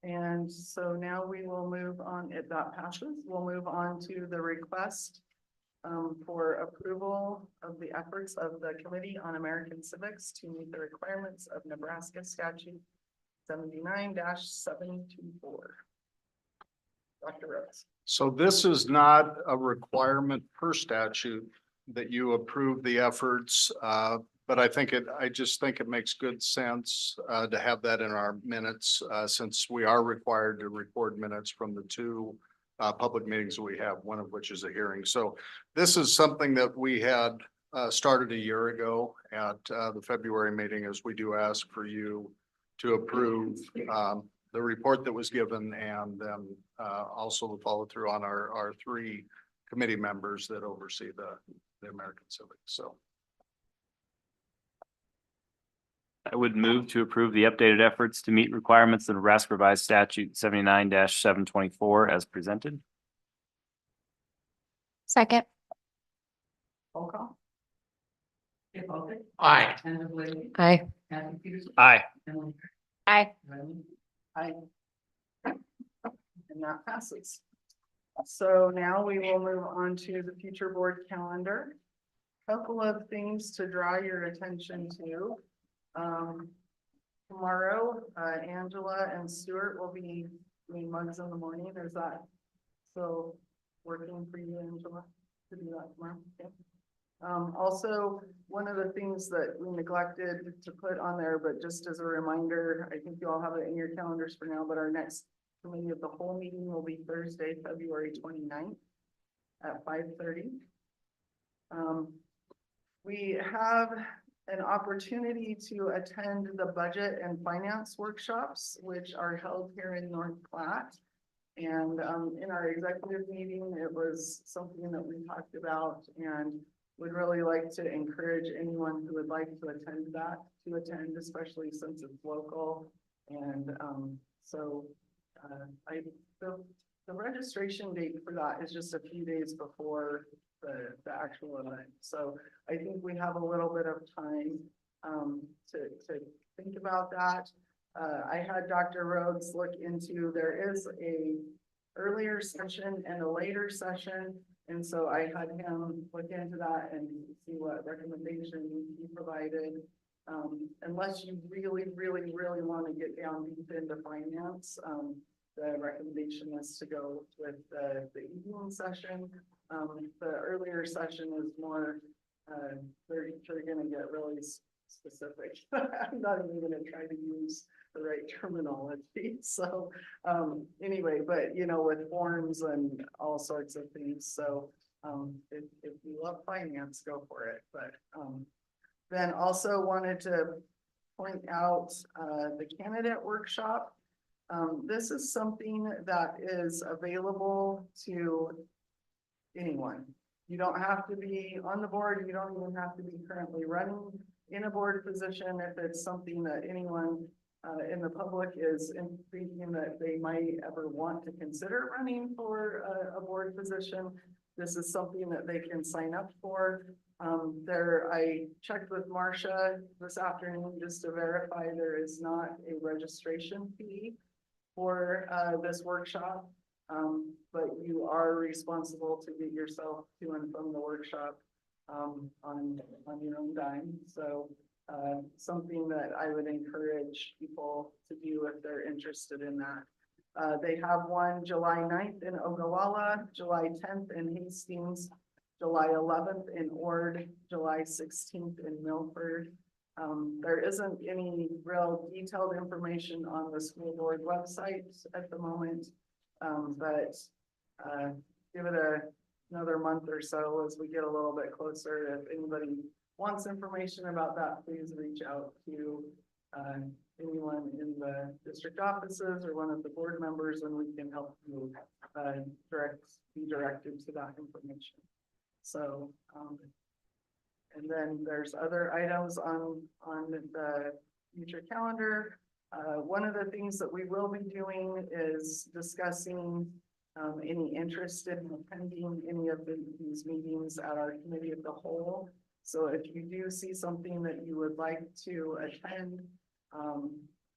And so now we will move on, if that passes, we'll move on to the request for approval of the efforts of the Committee on American Civics to meet the requirements of Nebraska Statute 79-724. Dr. Rhodes. So this is not a requirement per statute that you approve the efforts, but I just think it makes good sense to have that in our minutes, since we are required to record minutes from the two public meetings that we have, one of which is a hearing. So this is something that we had started a year ago at the February meeting, as we do ask for you to approve the report that was given, and then also the follow through on our three committee members that oversee the American Civics. So I would move to approve the updated efforts to meet requirements of Nebraska Revised Statute 79-724 as presented. Second. Roll call. Skip Ballston. Aye. Angela Blakey. Aye. Matthew Peterson. Aye. Emily Aye. Garrett. Aye. And that passes. So now we will move on to the future board calendar. Couple of things to draw your attention to. Tomorrow, Angela and Stuart will be doing mugs in the morning, is that still working for you, Angela, to do that tomorrow? Okay. Also, one of the things that we neglected to put on there, but just as a reminder, I think you all have it in your calendars for now, but our next committee of the whole meeting will be Thursday, February 29th at 5:30. We have an opportunity to attend the budget and finance workshops, which are held here in North Platte. And in our executive meeting, it was something that we talked about and would really like to encourage anyone who would like to attend that to attend, especially since it's local. And the registration date for that is just a few days before the actual event. So I think we have a little bit of time to think about that. I had Dr. Rhodes look into, there is a earlier session and a later session. And so I had him look into that and see what recommendation he provided. Unless you really, really, really want to get down deep into finance, the recommendation is to go with the evening session. The earlier session is more, they're gonna get really specific. I'm not even gonna try to use the right terminology. So, anyway, but you know, with forms and all sorts of things. So, if you love finance, go for it. But, then also wanted to point out, the candidate workshop. This is something that is available to anyone. You don't have to be on the board. You don't even have to be currently running in a board position. If it's something that anyone in the public is thinking that they might ever want to consider running for a board position, this is something that they can sign up for. I checked with Marcia this afternoon just to verify there is not a registration fee for this workshop. But you are responsible to get yourself to and from the workshop on your own dime. So something that I would encourage people to do if they're interested in that. They have one July 9th in Ogallala, July 10th in Hastings, July 11th in Ord, July 16th in Milford. There isn't any real detailed information on the school board website at the moment. But give it another month or so as we get a little bit closer. If anybody wants information about that, please reach out to anyone in the district offices or one of the board members, and we can help you be directed to that information. So, and then there's other items on the future calendar. One of the things that we will be doing is discussing any interest in attending any of these meetings at our committee of the whole. So if you do see something that you would like to attend,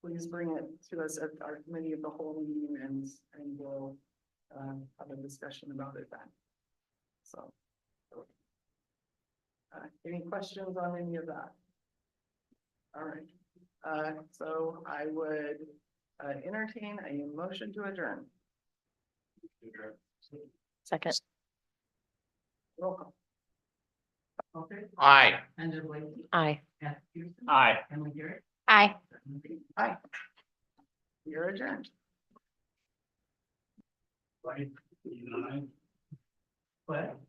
please bring it to us at our committee of the whole meeting, and we'll have a discussion about it then. So, any questions on any of that? All right. So I would entertain a motion to adjourn. Second. Roll call. Okay. Aye. Angela Blakely. Aye. Matthew Peterson. Aye. Emily Garrett. Aye. Aye. You're adjourned. Right. What?